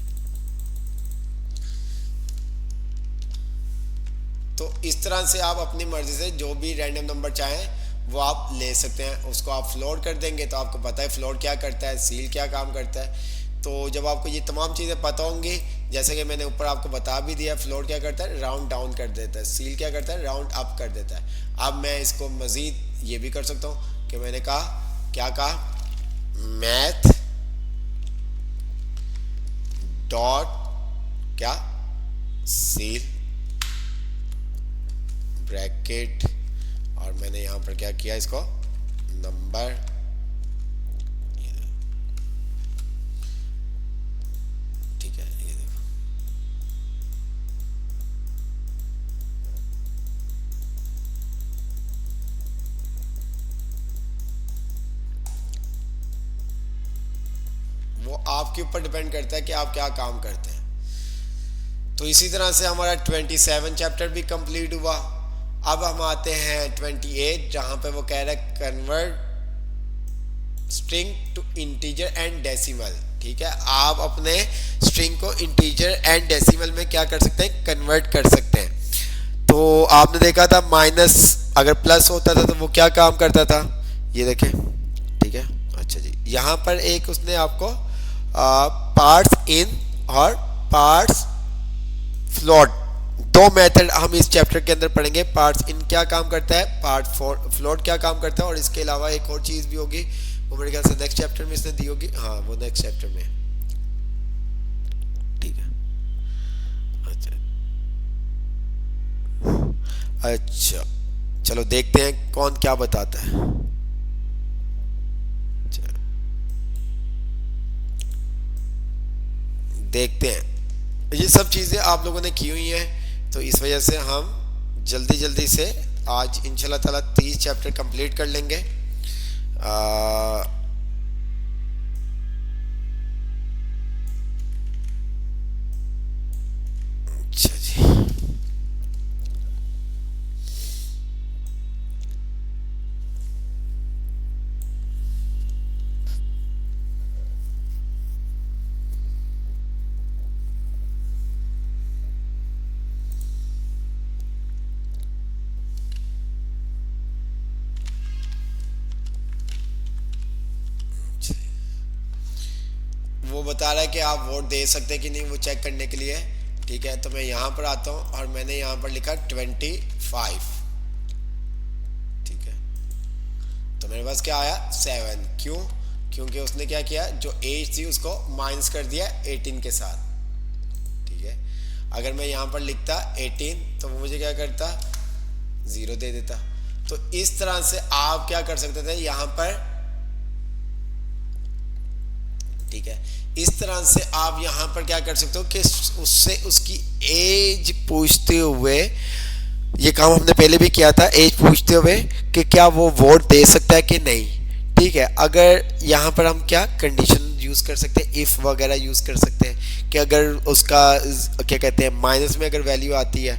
तो इस तरह से आप अपनी मर्जी से जो भी रैंडम नंबर चाहें वो आप ले सकते हैं। उसको आप फ्लोट कर देंगे तो आपको पता है फ्लोट क्या करता है, सील क्या काम करता है। तो जब आपको ये तमाम चीज़ें पता होंगी, जैसे कि मैंने ऊपर आपको बता भी दिया, फ्लोट क्या करता है, राउंड डाउन कर देता है, सील क्या करता है, राउंड अप कर देता है। अब मैं इसको मज़ीद ये भी कर सकता हूँ कि मैंने कहा, क्या कहा, मैथ डॉट क्या, सील ब्रैकेट, और मैंने यहाँ पर क्या किया, इसको नंबर, ठीक है, ये देखो। वो आपके ऊपर डिपेंड करता है कि आप क्या काम करते हैं। तो इसी तरह से हमारा 27 चैप्टर भी कंप्लीट हुआ। अब हम आते हैं 28, जहां पे वो कह रहा है convert string to integer and decimal. ठीक है, आप अपने स्ट्रिंग को इंटीजर एंड डेसिमल में क्या कर सकते हैं, कन्वर्ट कर सकते हैं। तो आपने देखा था माइनस अगर प्लस होता था तो वो क्या काम करता था, ये देखें। ठीक है, अच्छा जी, यहाँ पर एक उसने आपको पार्ट्स इन और पार्ट्स फ्लोट, दो मेथड हम इस चैप्टर के अंदर पढ़ेंगे। पार्ट्स इन क्या काम करता है, पार्ट फ्लोट क्या काम करता है, और इसके अलावा एक और चीज़ भी होगी, वो मेरे ख्याल से नेक्स्ट चैप्टर में इसने दी होगी। हाँ, वो नेक्स्ट चैप्टर में। ठीक है, अच्छा अच्छा, चलो देखते हैं कौन क्या बताता है। देखते हैं। ये सब चीज़ें आप लोगों ने की हुई हैं, तो इस वजह से हम जल्दी जल्दी से आज इंशाल्लाह ताला 30 चैप्टर कंप्लीट कर लेंगे। अच्छा जी, वो बता रहा है कि आप वोट दे सकते हैं कि नहीं, वो चेक करने के लिए। ठीक है, तो मैं यहाँ पर आता हूँ और मैंने यहाँ पर लिखा 25। ठीक है, तो मेरे पास क्या आया 7। क्यों? क्योंकि उसने क्या किया, जो एज थी उसको माइनस कर दिया 18 के साथ। ठीक है, अगर मैं यहाँ पर लिखता 18 तो वो मुझे क्या करता, 0 दे देता। तो इस तरह से आप क्या कर सकते थे यहाँ पर। ठीक है, इस तरह से आप यहाँ पर क्या कर सकते हो कि उससे उसकी एज पूछते हुए, ये काम हमने पहले भी किया था, एज पूछते हुए कि क्या वो वोट दे सकता है कि नहीं। ठीक है, अगर यहाँ पर हम क्या कंडीशन यूज कर सकते हैं, इफ वगैरह यूज कर सकते हैं कि अगर उसका क्या कहते हैं माइनस में अगर वैल्यू आती है,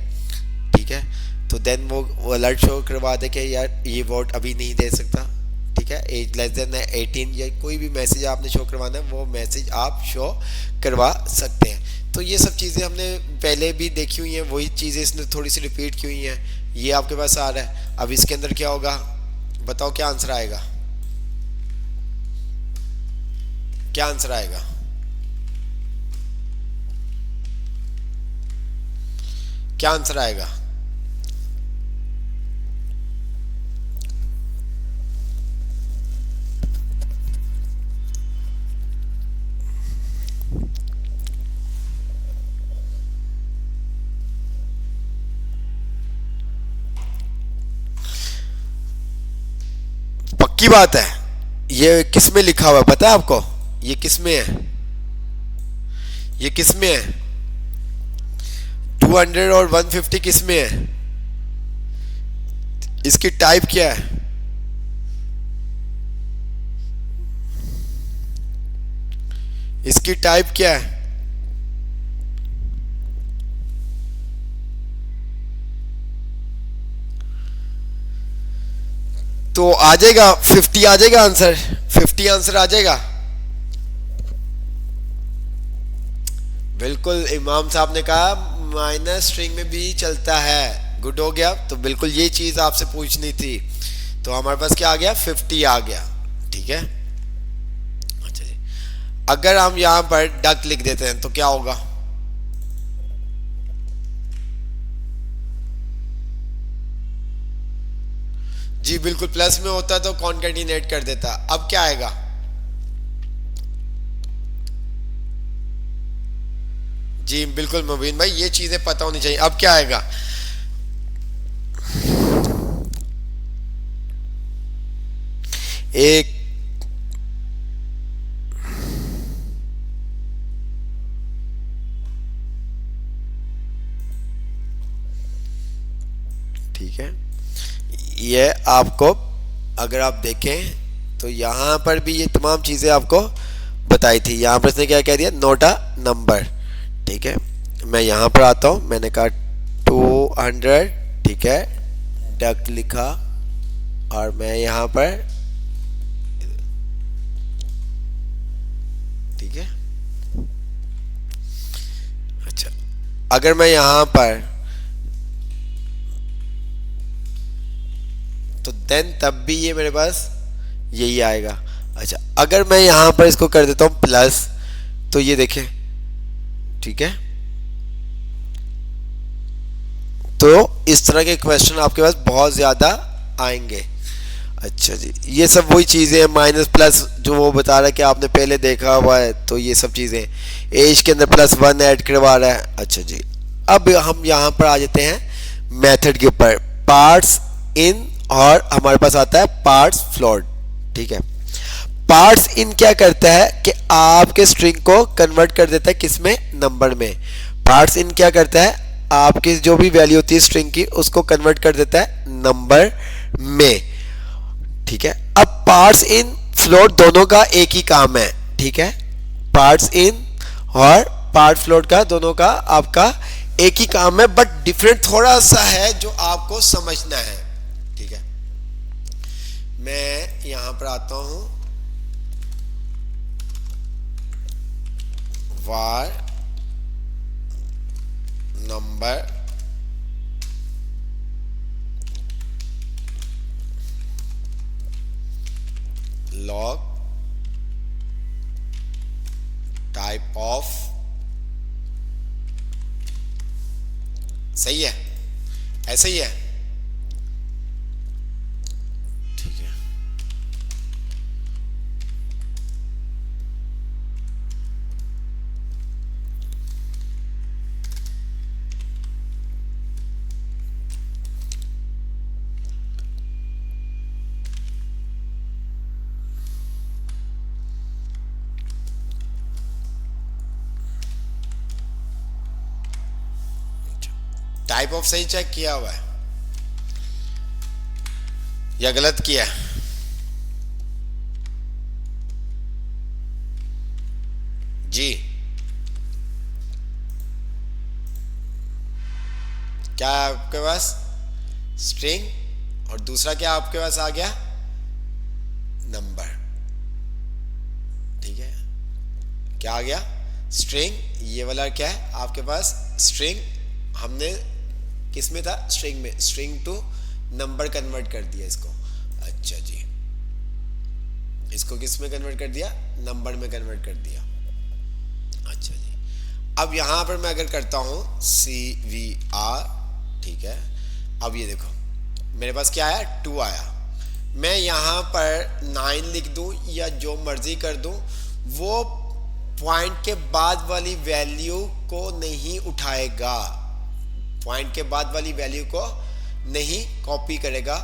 ठीक है, तो देन वो अलर्ट शो करवा दे कि यार ये वोट अभी नहीं दे सकता। ठीक है, एज लेस देन 18 या कोई भी मैसेज आपने शो करवाना है वो मैसेज आप शो करवा सकते हैं। तो ये सब चीज़ें हमने पहले भी देखी हुई हैं, वही चीज़ें इसने थोड़ी सी रिपीट की हुई हैं। ये आपके पास आ रहा है, अब इसके अंदर क्या होगा, बताओ क्या आंसर आएगा, क्या आंसर आएगा। क्या आंसर आएगा? पक्की बात है, ये किस में लिखा हुआ है पता है आपको, ये किस में है, ये किस में है, 200 और 150 किस में है, इसकी टाइप क्या है, इसकी टाइप क्या है। तो आ जाएगा 50, आ जाएगा आंसर, 50 आंसर आ जाएगा। बिल्कुल, इमाम साहब ने कहा माइनस स्ट्रिंग में भी चलता है, गुड हो गया। तो बिल्कुल ये चीज आपसे पूछनी थी, तो हमारे पास क्या आ गया, 50 आ गया। ठीक है, अच्छा जी, अगर हम यहां पर डक लिख देते हैं तो क्या होगा, जी बिल्कुल, प्लस में होता तो कॉन्केटिनेट कर देता। अब क्या आएगा, जी बिल्कुल मुबीन भाई, ये चीजें पता होनी चाहिए। अब क्या आएगा, एक ठीक है, ये आपको अगर आप देखें तो यहां पर भी ये तमाम चीजें आपको बताई थी। यहां पर इसने क्या कह दिया, नोट अ नंबर। ठीक है, मैं यहां पर आता हूं, मैंने कहा 200, ठीक है, डक लिखा और मैं यहां पर, ठीक है, अच्छा, अगर मैं यहां पर, तो देन तब भी ये मेरे पास यही आएगा। अच्छा, अगर मैं यहां पर इसको कर देता हूं प्लस, तो ये देखें, ठीक है, तो इस तरह के क्वेश्चन आपके पास बहुत ज्यादा आएंगे। अच्छा जी, ये सब वही चीजें हैं, माइनस प्लस जो वो बता रहा है कि आपने पहले देखा हुआ है, तो ये सब चीजें, एज के अंदर +1 ऐड करवा रहा है। अच्छा जी, अब हम यहां पर आ जाते हैं मेथड के ऊपर, पार्ट्स इन, और हमारे पास आता है पार्ट्स फ्लोट। ठीक है, पार्ट्स इन क्या करता है कि आपके स्ट्रिंग को कन्वर्ट कर देता है किसमें, नंबर में। पार्ट्स इन क्या करता है, आपकी जो भी वैल्यू होती है स्ट्रिंग की उसको कन्वर्ट कर देता है नंबर में, ठीक है। अब पार्ट्स इन फ्लोट दोनों का एक ही काम है, ठीक है। पार्ट्स इन और पार्ट फ्लोट का दोनों का आपका एक ही काम है, बट डिफरेंट थोड़ा सा है जो आपको समझना है, ठीक है। मैं यहां पर आता हूं, var number log type of, सही है, ऐसे ही है, ठीक है। टाइप ऑफ सही चेक किया हुआ है या गलत किया है? जी, क्या है आपके पास? स्ट्रिंग, और दूसरा क्या आपके पास आ गया? नंबर, ठीक है। क्या आ गया? स्ट्रिंग। ये वाला क्या है आपके पास? स्ट्रिंग। हमने किस में था? स्ट्रिंग में। स्ट्रिंग टू नंबर कन्वर्ट कर दिया इसको। अच्छा जी, इसको किस में कन्वर्ट कर दिया? नंबर में कन्वर्ट कर दिया। अच्छा जी, अब यहां पर मैं अगर करता हूं CVR, ठीक है। अब ये देखो मेरे पास क्या आया? 2 आया। मैं यहां पर 9 लिख दूं या जो मर्जी कर दूं, वो पॉइंट के बाद वाली वैल्यू को नहीं उठाएगा, पॉइंट के बाद वाली वैल्यू को नहीं कॉपी करेगा,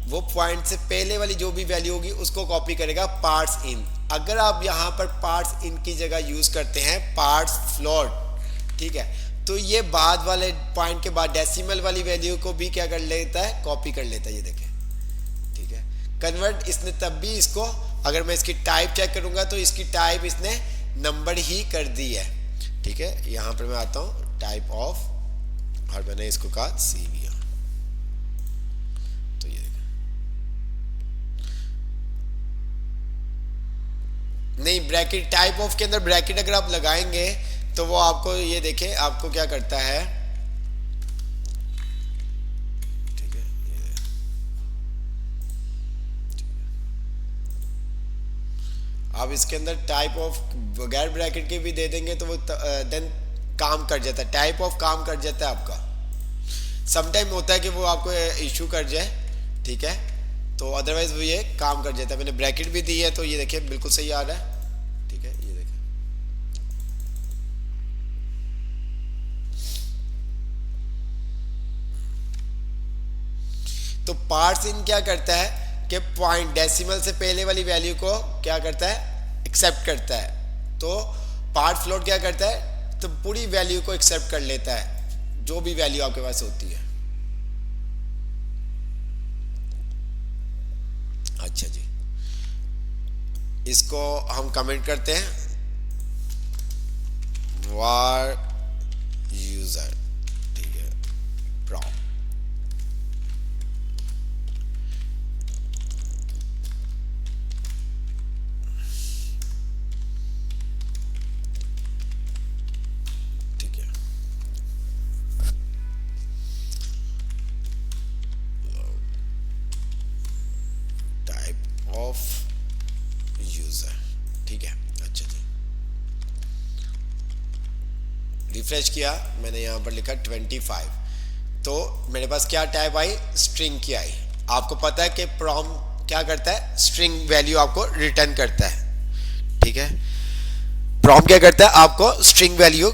वो पॉइंट से पहले वाली जो भी वैल्यू होगी उसको कॉपी करेगा पार्ट्स इन। अगर आप यहां पर पार्ट्स इन की जगह यूज करते हैं पार्ट्स फ्लोट, ठीक है, तो ये बाद वाले पॉइंट के बाद डेसिमल वाली वैल्यू को भी क्या कर लेता है? कॉपी कर लेता है। ये देखें, ठीक है। कन्वर्ट इसने तब भी इसको, अगर मैं इसकी टाइप चेक करूंगा तो इसकी टाइप इसने नंबर ही कर दी है, ठीक है। यहां पर मैं आता हूं टाइप ऑफ, और मैंने इसको कहा CVR, तो ये देखा। नहीं, ब्रैकेट, टाइप ऑफ के अंदर ब्रैकेट अगर आप लगाएंगे तो वो आपको, ये देखें आपको क्या करता है, ठीक है। आप इसके अंदर टाइप ऑफ बगैर ब्रैकेट के भी दे देंगे तो वो देन काम कर जाता है, टाइप ऑफ काम कर जाता है आपका। समटाइम होता है कि वो आपको इशू कर जाए, ठीक है, तो अदरवाइज वो ये काम कर जाता है। मैंने ब्रैकेट भी दी है तो ये देखिए बिल्कुल सही आ रहा है, ठीक है। ये देखिए, तो पार्ट्स इन क्या करता है कि पॉइंट डेसिमल से पहले वाली वैल्यू को क्या करता है? एक्सेप्ट करता है। तो पार्ट फ्लोट क्या करता है? तो पूरी वैल्यू को एक्सेप्ट कर लेता है, जो भी वैल्यू आपके पास होती है। अच्छा जी, इसको हम कमेंट करते हैं var यूजर, ठीक है, प्रॉम, ठीक है। टाइप ऑफ यूजर, ठीक है। अच्छा जी, रिफ्रेश किया, मैंने यहां पर लिखा 25, तो मेरे पास क्या टाइप आई? स्ट्रिंग की आई। आपको पता है कि प्रॉम क्या करता है? स्ट्रिंग वैल्यू आपको रिटर्न करता है, ठीक है। प्रॉम क्या करता है? आपको स्ट्रिंग वैल्यू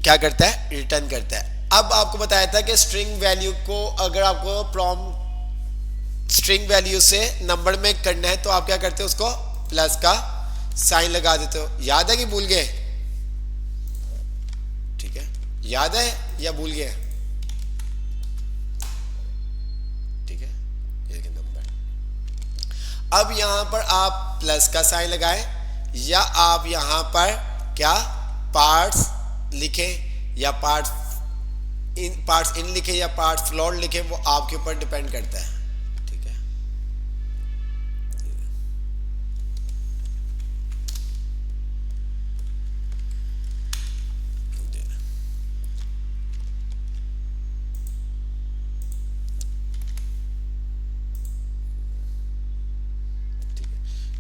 क्या करता है? रिटर्न करता है। अब आपको बताया था कि स्ट्रिंग वैल्यू को अगर आपको प्रॉम स्ट्रिंग वैल्यू से नंबर में करना है तो आप क्या करते हो? उसको प्लस का साइन लगा देते हो। याद है कि भूल गए? ठीक है, याद है या भूल गए? ठीक है, ये नंबर। अब यहां पर आप प्लस का साइन लगाएं या आप यहां पर क्या पार्ट्स लिखें या पार्ट्स इन लिखें या पार्ट्स फ्लोर लिखें, वो आपके ऊपर डिपेंड करता है। ठीक है,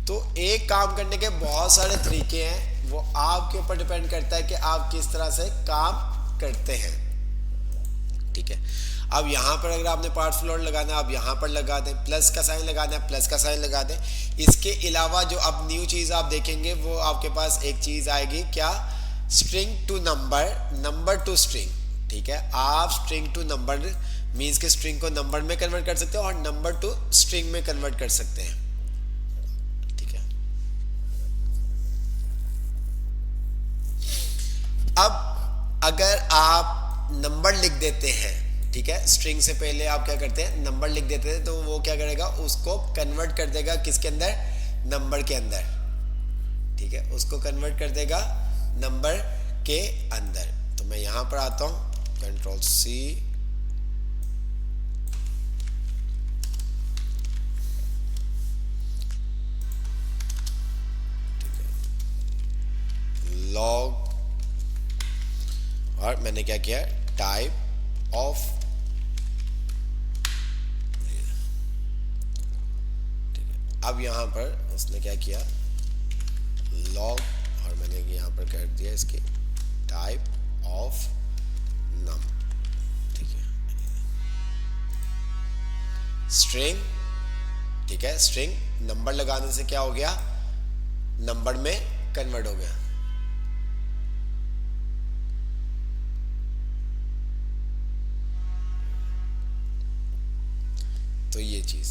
तो एक काम करने के बहुत सारे तरीके हैं, वो आपके ऊपर डिपेंड करता है कि आप किस तरह से काम करते हैं। ठीक है, अब यहां पर अगर आपने पार्ट फ्लोर लगाना है, आप यहां पर लगा दें, प्लस का साइन लगाना है प्लस का साइन लगा दें। इसके अलावा जो अब न्यू चीज आप देखेंगे वो आपके पास एक चीज आएगी, क्या? String to number, number to string. ठीक है, आप स्ट्रिंग टू नंबर मीन्स के स्ट्रिंग को नंबर में कन्वर्ट कर सकते हो और नंबर टू स्ट्रिंग में कन्वर्ट कर सकते हैं। अब अगर आप नंबर लिख देते हैं, ठीक है, स्ट्रिंग से पहले आप क्या करते हैं, नंबर लिख देते हैं, तो वो क्या करेगा, उसको कन्वर्ट कर देगा किसके अंदर? नंबर के अंदर। ठीक है, उसको कन्वर्ट कर देगा नंबर के अंदर। तो मैं यहां पर आता हूं, कंट्रोल सी, लॉग, और मैंने क्या किया, टाइप ऑफ। अब यहां पर उसने क्या किया, लॉग, और मैंने यहां पर कर दिया इसके टाइप ऑफ नम। ठीक है, स्ट्रिंग। ठीक है, स्ट्रिंग नंबर लगाने से क्या हो गया, नंबर में कन्वर्ट हो गया। तो ये चीज,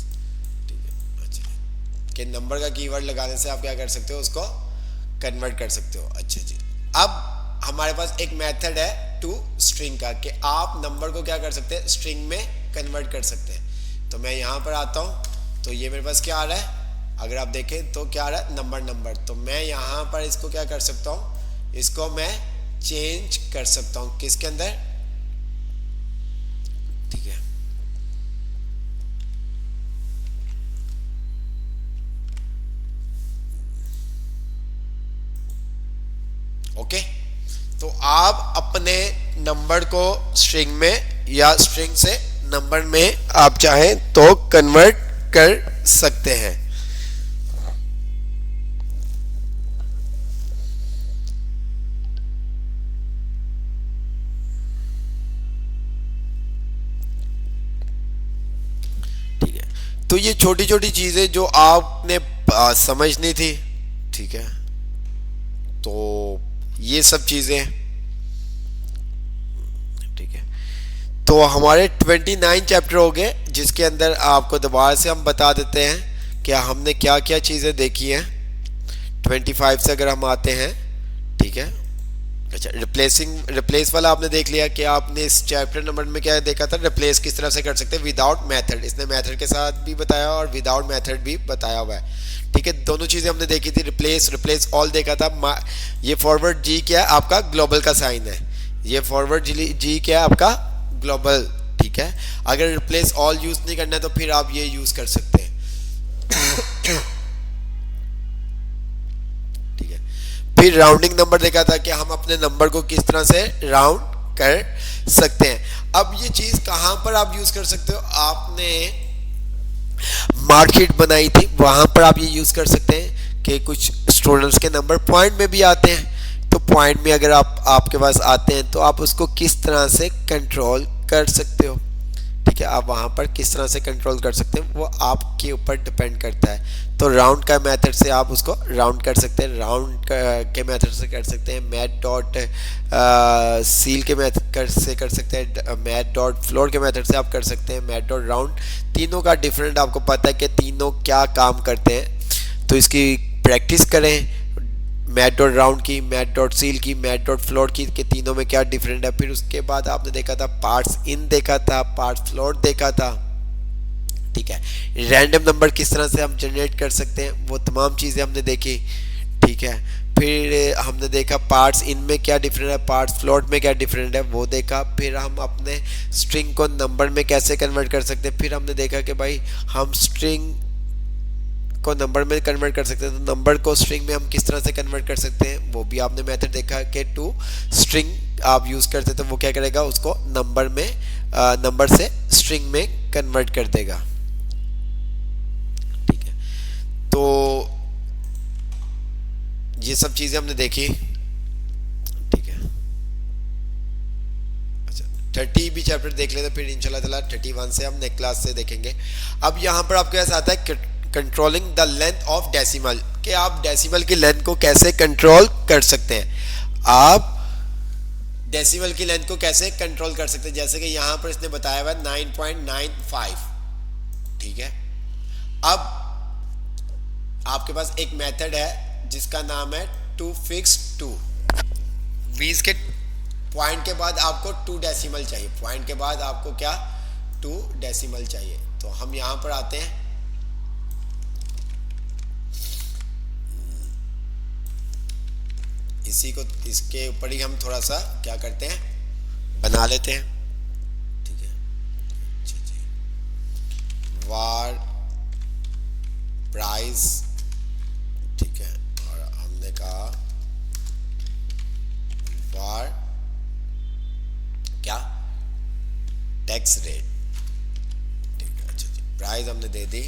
ठीक है, अच्छा, कि नंबर का कीवर्ड लगाने से आप क्या कर सकते हो, उसको कन्वर्ट कर सकते हो। अच्छा जी, अब हमारे पास एक मेथड है टू स्ट्रिंग का, कि आप नंबर को क्या कर सकते हैं, स्ट्रिंग में कन्वर्ट कर सकते हैं। तो मैं यहां पर आता हूं, तो ये मेरे पास क्या आ रहा है, अगर आप देखें तो क्या आ रहा है, नंबर नंबर। तो मैं यहां पर इसको क्या कर सकता हूं, इसको मैं चेंज कर सकता हूं किसके अंदर, ठीक है, ओके। तो आप अपने नंबर को स्ट्रिंग में या स्ट्रिंग से नंबर में आप चाहें तो कन्वर्ट कर सकते हैं। ठीक है, तो ये छोटी छोटी चीजें जो आपने समझनी थी, ठीक है, तो ये सब चीजें, ठीक है। तो हमारे 29 चैप्टर हो गए, जिसके अंदर आपको दोबारा से हम बता देते हैं कि हमने क्या क्या चीजें देखी हैं। 25 से अगर हम आते हैं, ठीक है, अच्छा, रिप्लेस वाला आपने देख लिया कि आपने इस चैप्टर नंबर में क्या देखा था, रिप्लेस किस तरह से कर सकते हैं विदाउट मेथड। इसने मेथड के साथ भी बताया और विदाउट मेथड भी बताया हुआ है। ठीक है, दोनों चीजें हमने देखी थी। रिप्लेस ऑल देखा था। ये फॉरवर्ड जी क्या है, आपका ग्लोबल का साइन है। ये फॉरवर्ड जी क्या है, आपका ग्लोबल। ठीक है, अगर रिप्लेस ऑल यूज नहीं करना है तो फिर आप ये यूज कर सकते हैं। ठीक है, फिर राउंडिंग नंबर देखा था कि हम अपने नंबर को किस तरह से राउंड कर सकते हैं। अब ये चीज कहां पर आप यूज कर सकते हो, आपने मार्कशीट बनाई थी, वहां पर आप ये यूज कर सकते हैं कि कुछ स्टूडेंट्स के नंबर पॉइंट में भी आते हैं। तो पॉइंट में अगर आपके पास आते हैं तो आप उसको किस तरह से कंट्रोल कर सकते हो। ठीक है, आप वहां पर किस तरह से कंट्रोल कर सकते हैं वो आपके ऊपर डिपेंड करता है। तो राउंड का मेथड से आप उसको राउंड कर सकते हैं, राउंड के मेथड से कर सकते हैं, मैथ डॉट सील के मेथड से कर सकते हैं, मैथ डॉट फ्लोर के मेथड से आप कर सकते हैं, मैथ डॉट राउंड। तीनों का डिफरेंट आपको पता है कि तीनों क्या काम करते हैं। तो इसकी प्रैक्टिस करें, मैट डॉट राउंड की, मैट डॉट सील की, मैट डॉट फ्लोट की, के तीनों में क्या डिफरेंट है। फिर उसके बाद आपने देखा था पार्ट्स इन देखा था, पार्ट्स फ्लोट देखा था, ठीक है। रैंडम नंबर किस तरह से हम जनरेट कर सकते हैं वो तमाम चीज़ें हमने देखी, ठीक है। फिर हमने देखा पार्ट्स इन में क्या डिफरेंट है, पार्ट्स फ्लोट में क्या डिफरेंट है वो देखा। फिर हम अपने स्ट्रिंग को नंबर में कैसे कन्वर्ट कर सकते हैं। फिर हमने देखा कि भाई हम स्ट्रिंग को नंबर में कन्वर्ट कर सकते हैं, तो नंबर को स्ट्रिंग में हम किस तरह से कन्वर्ट कर सकते हैं वो भी आपने मेथड देखा कि टू स्ट्रिंग आप यूज़ करते तो वो क्या करेगा, उसको नंबर में नंबर से स्ट्रिंग में कन्वर्ट कर देगा, ठीक है। तो ये सब चीज़ें हमने देखी, ठीक है। अच्छा 30 भी चैप्टर देख लेते फिर इंशाल्लाह ताला 31 से हम नेक्स्ट क्लास से देखेंगे। अब यहाँ पर आपके पास आता है controlling the length of decimal, कि आप डेसिमल की लेंथ को कैसे कंट्रोल कर सकते हैं। आप डेसिमल की लेंथ को कैसे कंट्रोल कर सकते हैं, जैसे कि यहाँ पर इसने बताया हुआ 9.95, ठीक है। अब आपके पास एक मेथड है जिसका नाम है टू फिक्स टू। 20 के पॉइंट के बाद आपको 2 डेसिमल चाहिए, पॉइंट के बाद आपको क्या 2 डेसिमल चाहिए। तो हम यहां पर आते हैं, इसी को इसके ऊपर ही हम थोड़ा सा क्या करते हैं बना लेते हैं, ठीक है। अच्छा जी, वार प्राइस, ठीक है। और हमने कहा वार क्या टैक्स रेट, ठीक है। अच्छा जी, प्राइस हमने दे दी,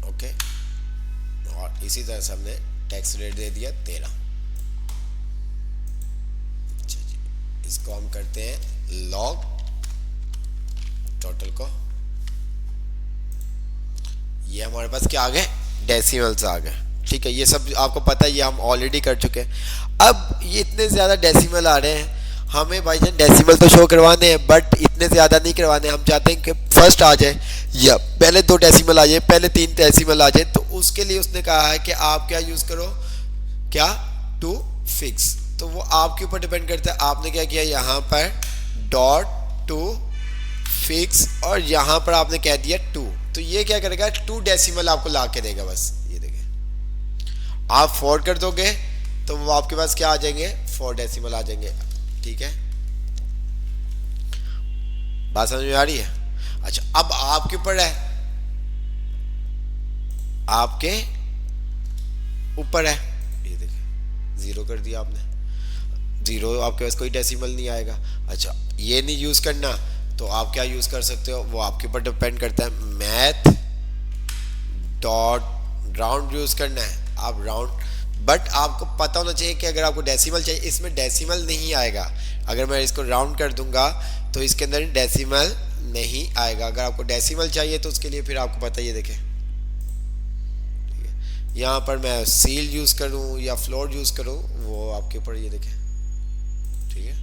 ओके। और इसी तरह से हमने टैक्स रेट दे दिया 13। अच्छा जी, इसको हम करते हैं लॉग टोटल को, ये हमारे पास क्या आ गए डेसिमल्स आ गए, ठीक है। ये सब आपको पता है, ये हम ऑलरेडी कर चुके हैं। अब ये इतने ज़्यादा डेसिमल आ रहे हैं, हमें भाईजान डेसिमल तो शो करवाने हैं बट इतने ज़्यादा नहीं करवाने। हम चाहते हैं कि फर्स्ट आ जाए या पहले 2 डेसिमल आ जाए, पहले 3 डेसिमल आ जाए। तो उसके लिए उसने कहा है कि आप क्या यूज़ करो, क्या टू फिक्स। तो वो आपके ऊपर डिपेंड करता है। आपने क्या किया, यहाँ पर डॉट टू फिक्स और यहाँ पर आपने कह दिया 2। तो ये क्या करेगा 2 डेसिमल आपको ला के देगा, बस ये देखिए। आप 4 कर दोगे तो वो आपके पास क्या आ जाएंगे 4 डेसिमल आ जाएंगे, ठीक है। बात समझ में आ रही है। अच्छा अब आपके ऊपर है, आपके ऊपर है, ये देखिए 0 कर दिया आपने, 0 आपके पास कोई डेसिमल नहीं आएगा। अच्छा ये नहीं यूज करना तो आप क्या यूज कर सकते हो, वो आपके ऊपर डिपेंड करता है। मैथ डॉट राउंड यूज करना है, आप राउंड, बट आपको पता होना चाहिए कि अगर आपको डेसिमल चाहिए, इसमें डेसिमल नहीं आएगा। अगर मैं इसको राउंड कर दूंगा तो इसके अंदर डेसिमल नहीं आएगा। अगर आपको डेसिमल चाहिए तो उसके लिए फिर आपको पता ही है, देखें यहाँ पर मैं सील यूज करूँ या फ्लोट यूज करूँ वो आपके ऊपर, ये देखें, ठीक है।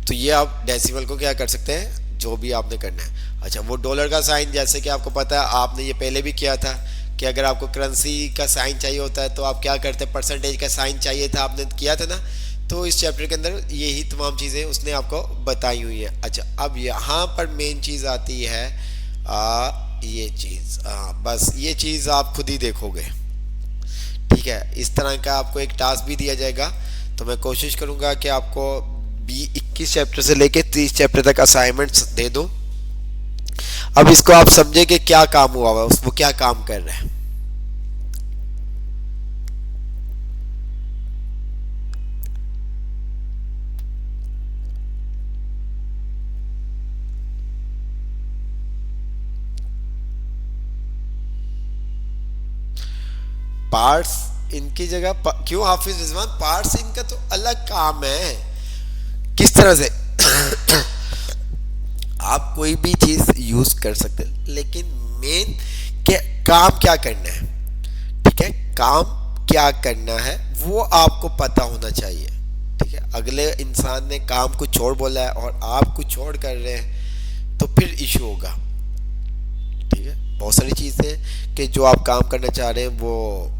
तो ये आप डेसिमल को क्या कर सकते हैं, जो भी आपने करना है। अच्छा वो डॉलर का साइन, जैसे कि आपको पता है, आपने ये पहले भी किया था कि अगर आपको करेंसी का साइन चाहिए होता है तो आप क्या करते हैं, परसेंटेज का साइन चाहिए था, आपने किया था ना। तो इस चैप्टर के अंदर यही तमाम चीज़ें उसने आपको बताई हुई है। अच्छा अब यहाँ पर मेन चीज़ आती है ये चीज़, बस ये चीज़ आप खुद ही देखोगे, ठीक है। इस तरह का आपको एक टास्क भी दिया जाएगा, तो मैं कोशिश करूंगा कि आपको 21 चैप्टर से लेके 30 चैप्टर तक असाइनमेंट्स दे दूं। अब इसको आप समझे कि क्या काम हुआ हुआ, वो क्या काम कर रहा है। पार्ट्स इनकी जगह क्यों हाफिज रिजवान, पार्ट्स इनका तो अलग काम है। किस तरह से आप कोई भी चीज यूज कर सकते हैं, लेकिन मेन क्या काम क्या करना है, ठीक है, काम क्या करना है वो आपको पता होना चाहिए। ठीक है, अगले इंसान ने काम कुछ छोड़ बोला है और आप कुछ छोड़ कर रहे हैं तो फिर इशू होगा। ठीक है, बहुत सारी चीजें कि जो आप काम करना चाह रहे हैं वो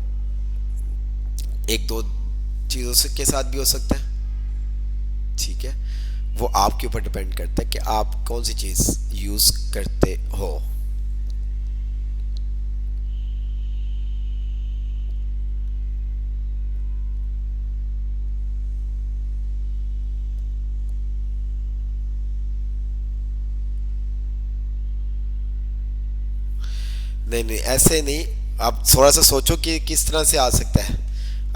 एक दो चीजों से के साथ भी हो सकता है। ठीक है, वो आपके ऊपर डिपेंड करता है कि आप कौन सी चीज यूज करते हो। नहीं नहीं, ऐसे नहीं। आप थोड़ा सा सोचो कि किस तरह से आ सकता है।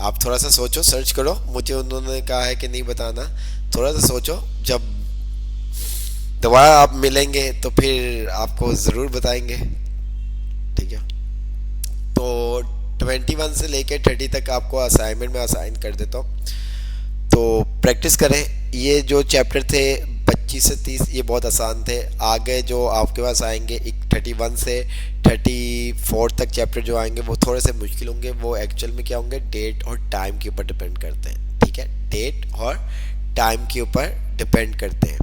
आप थोड़ा सा सोचो, सर्च करो, मुझे उन्होंने कहा है कि नहीं बताना। थोड़ा सा सोचो, जब दोबारा आप मिलेंगे तो फिर आपको ज़रूर बताएंगे। ठीक है, तो 21 से लेके 30 तक आपको असाइनमेंट में असाइन कर देता हूँ, तो प्रैक्टिस करें। ये जो चैप्टर थे 25 से 30 ये बहुत आसान थे। आगे जो आपके पास आएंगे 31 से 34 तक चैप्टर जो आएंगे वो थोड़े से मुश्किल होंगे। वो एक्चुअल में क्या होंगे, डेट और टाइम के ऊपर डिपेंड करते हैं। ठीक है, डेट और टाइम के ऊपर डिपेंड करते हैं।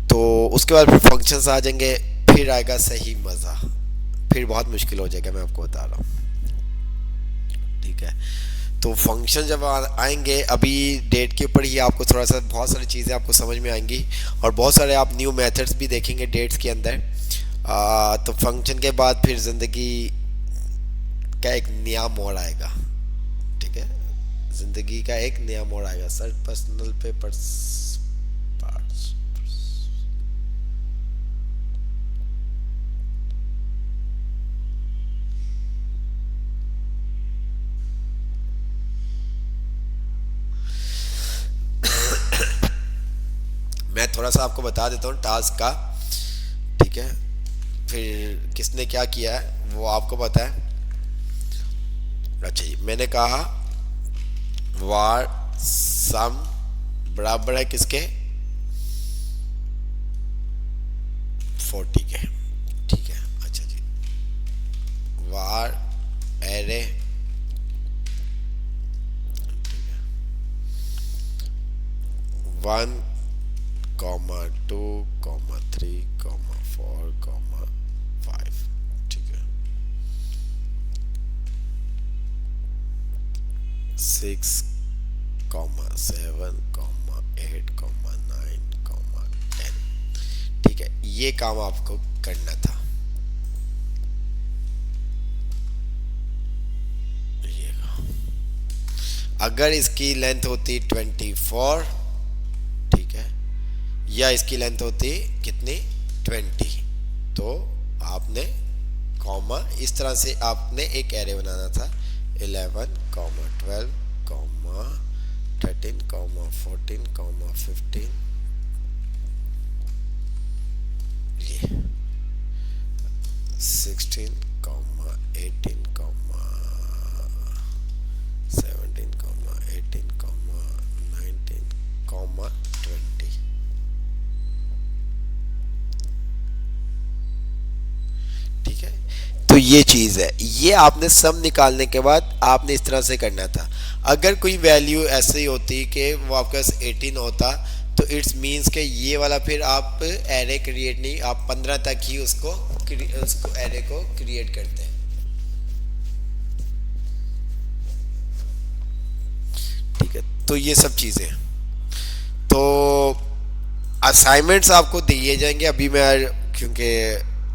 तो उसके बाद फिर फंक्शंस आ जाएंगे, फिर आएगा सही मज़ा, फिर बहुत मुश्किल हो जाएगा, मैं आपको बता रहा हूँ। ठीक है, तो फंक्शन जब आएंगे, अभी डेट के ऊपर ही आपको थोड़ा सा बहुत सारी चीज़ें आपको समझ में आएंगी और बहुत सारे आप न्यू मेथड्स भी देखेंगे डेट्स के अंदर। तो फंक्शन के बाद फिर ज़िंदगी का एक नया मोड़ आएगा। ठीक है, ज़िंदगी का एक नया मोड़ आएगा सर। पर्सनल पेपर्स मैं थोड़ा सा आपको बता देता हूँ टास्क का। ठीक है, फिर किसने क्या किया है वो आपको पता है। अच्छा जी, मैंने कहा वार सम बराबर है किसके, 40 के। ठीक है, अच्छा जी, वार एरे 1, 2, 3, 4, 5। ठीक है, 6, 7, 8, 9, 10। ठीक है, ये काम आपको करना था। ये अगर इसकी लेंथ होती 24, ठीक है, या इसकी लेंथ होती कितनी 20, तो आपने कॉमा इस तरह से आपने एक एरे बनाना था। 11, 12, 13, 14, 15, ये 16, 18, 17, 18, 19, 20। ठीक है, तो ये चीज है, ये आपने सब निकालने के बाद आपने इस तरह से करना था। अगर कोई वैल्यू ऐसे ही होती कि वो आपके पास 18 होता तो इट्स मीन्स के ये वाला फिर आप एरे क्रिएट नहीं, आप 15 तक ही उसको एरे को क्रिएट करते हैं। ठीक है, तो ये सब चीजें, तो असाइनमेंट्स आपको दिए जाएंगे। अभी मैं, क्योंकि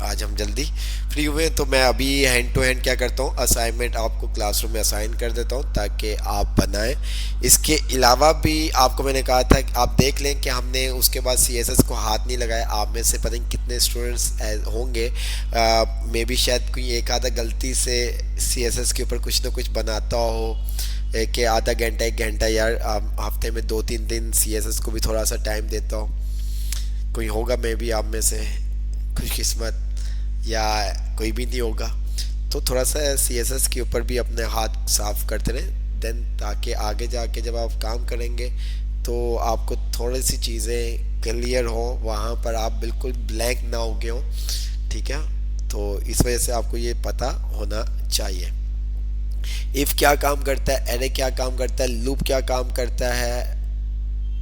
आज हम जल्दी फ्री हुए तो मैं अभी हैंड टू हैंड क्या करता हूँ, असाइनमेंट आपको क्लासरूम में असाइन कर देता हूँ ताकि आप बनाएं। इसके अलावा भी आपको मैंने कहा था कि आप देख लें कि हमने उसके बाद सीएसएस को हाथ नहीं लगाया। आप में से पता नहीं कितने स्टूडेंट्स होंगे, मे बी शायद कोई एक आधा गलती से सीएसएस के ऊपर कुछ ना कुछ बनाता हो कि आधा घंटा 1 घंटा, यार हफ्ते में 2-3 दिन सीएसएस को भी थोड़ा सा टाइम देता हूँ। कोई होगा मे बी आप में से खुशकिस्मत, या कोई भी नहीं होगा। तो थोड़ा सा CSS के ऊपर भी अपने हाथ साफ करते रहें देन, ताकि आगे जाके जब आप काम करेंगे तो आपको थोड़ी सी चीज़ें क्लियर हो, वहाँ पर आप बिल्कुल ब्लैंक ना हो गए हो। ठीक है, तो इस वजह से आपको ये पता होना चाहिए। इफ़ क्या काम करता है, एरे क्या काम करता है, लूप क्या काम करता है,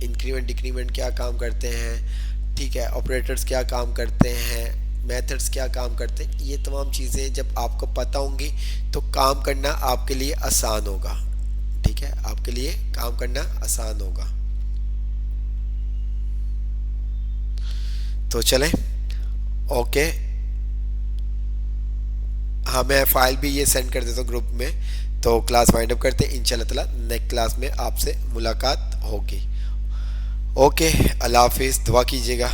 इंक्रीमेंट डिक्रीमेंट क्या काम करते हैं, ठीक है, ऑपरेटर्स क्या काम करते हैं, मेथड्स क्या काम करते हैं, ये तमाम चीज़ें जब आपको पता होंगी तो काम करना आपके लिए आसान होगा। ठीक है, आपके लिए काम करना आसान होगा। तो चलें, ओके। हाँ, मैं फाइल भी ये सेंड कर देता हूँ ग्रुप में। तो क्लास वाइंड अप करते हैं, इंशाल्लाह ताला नेक्स्ट क्लास में आपसे मुलाकात होगी। ओके, अल्लाह हाफिज़, दुआ कीजिएगा।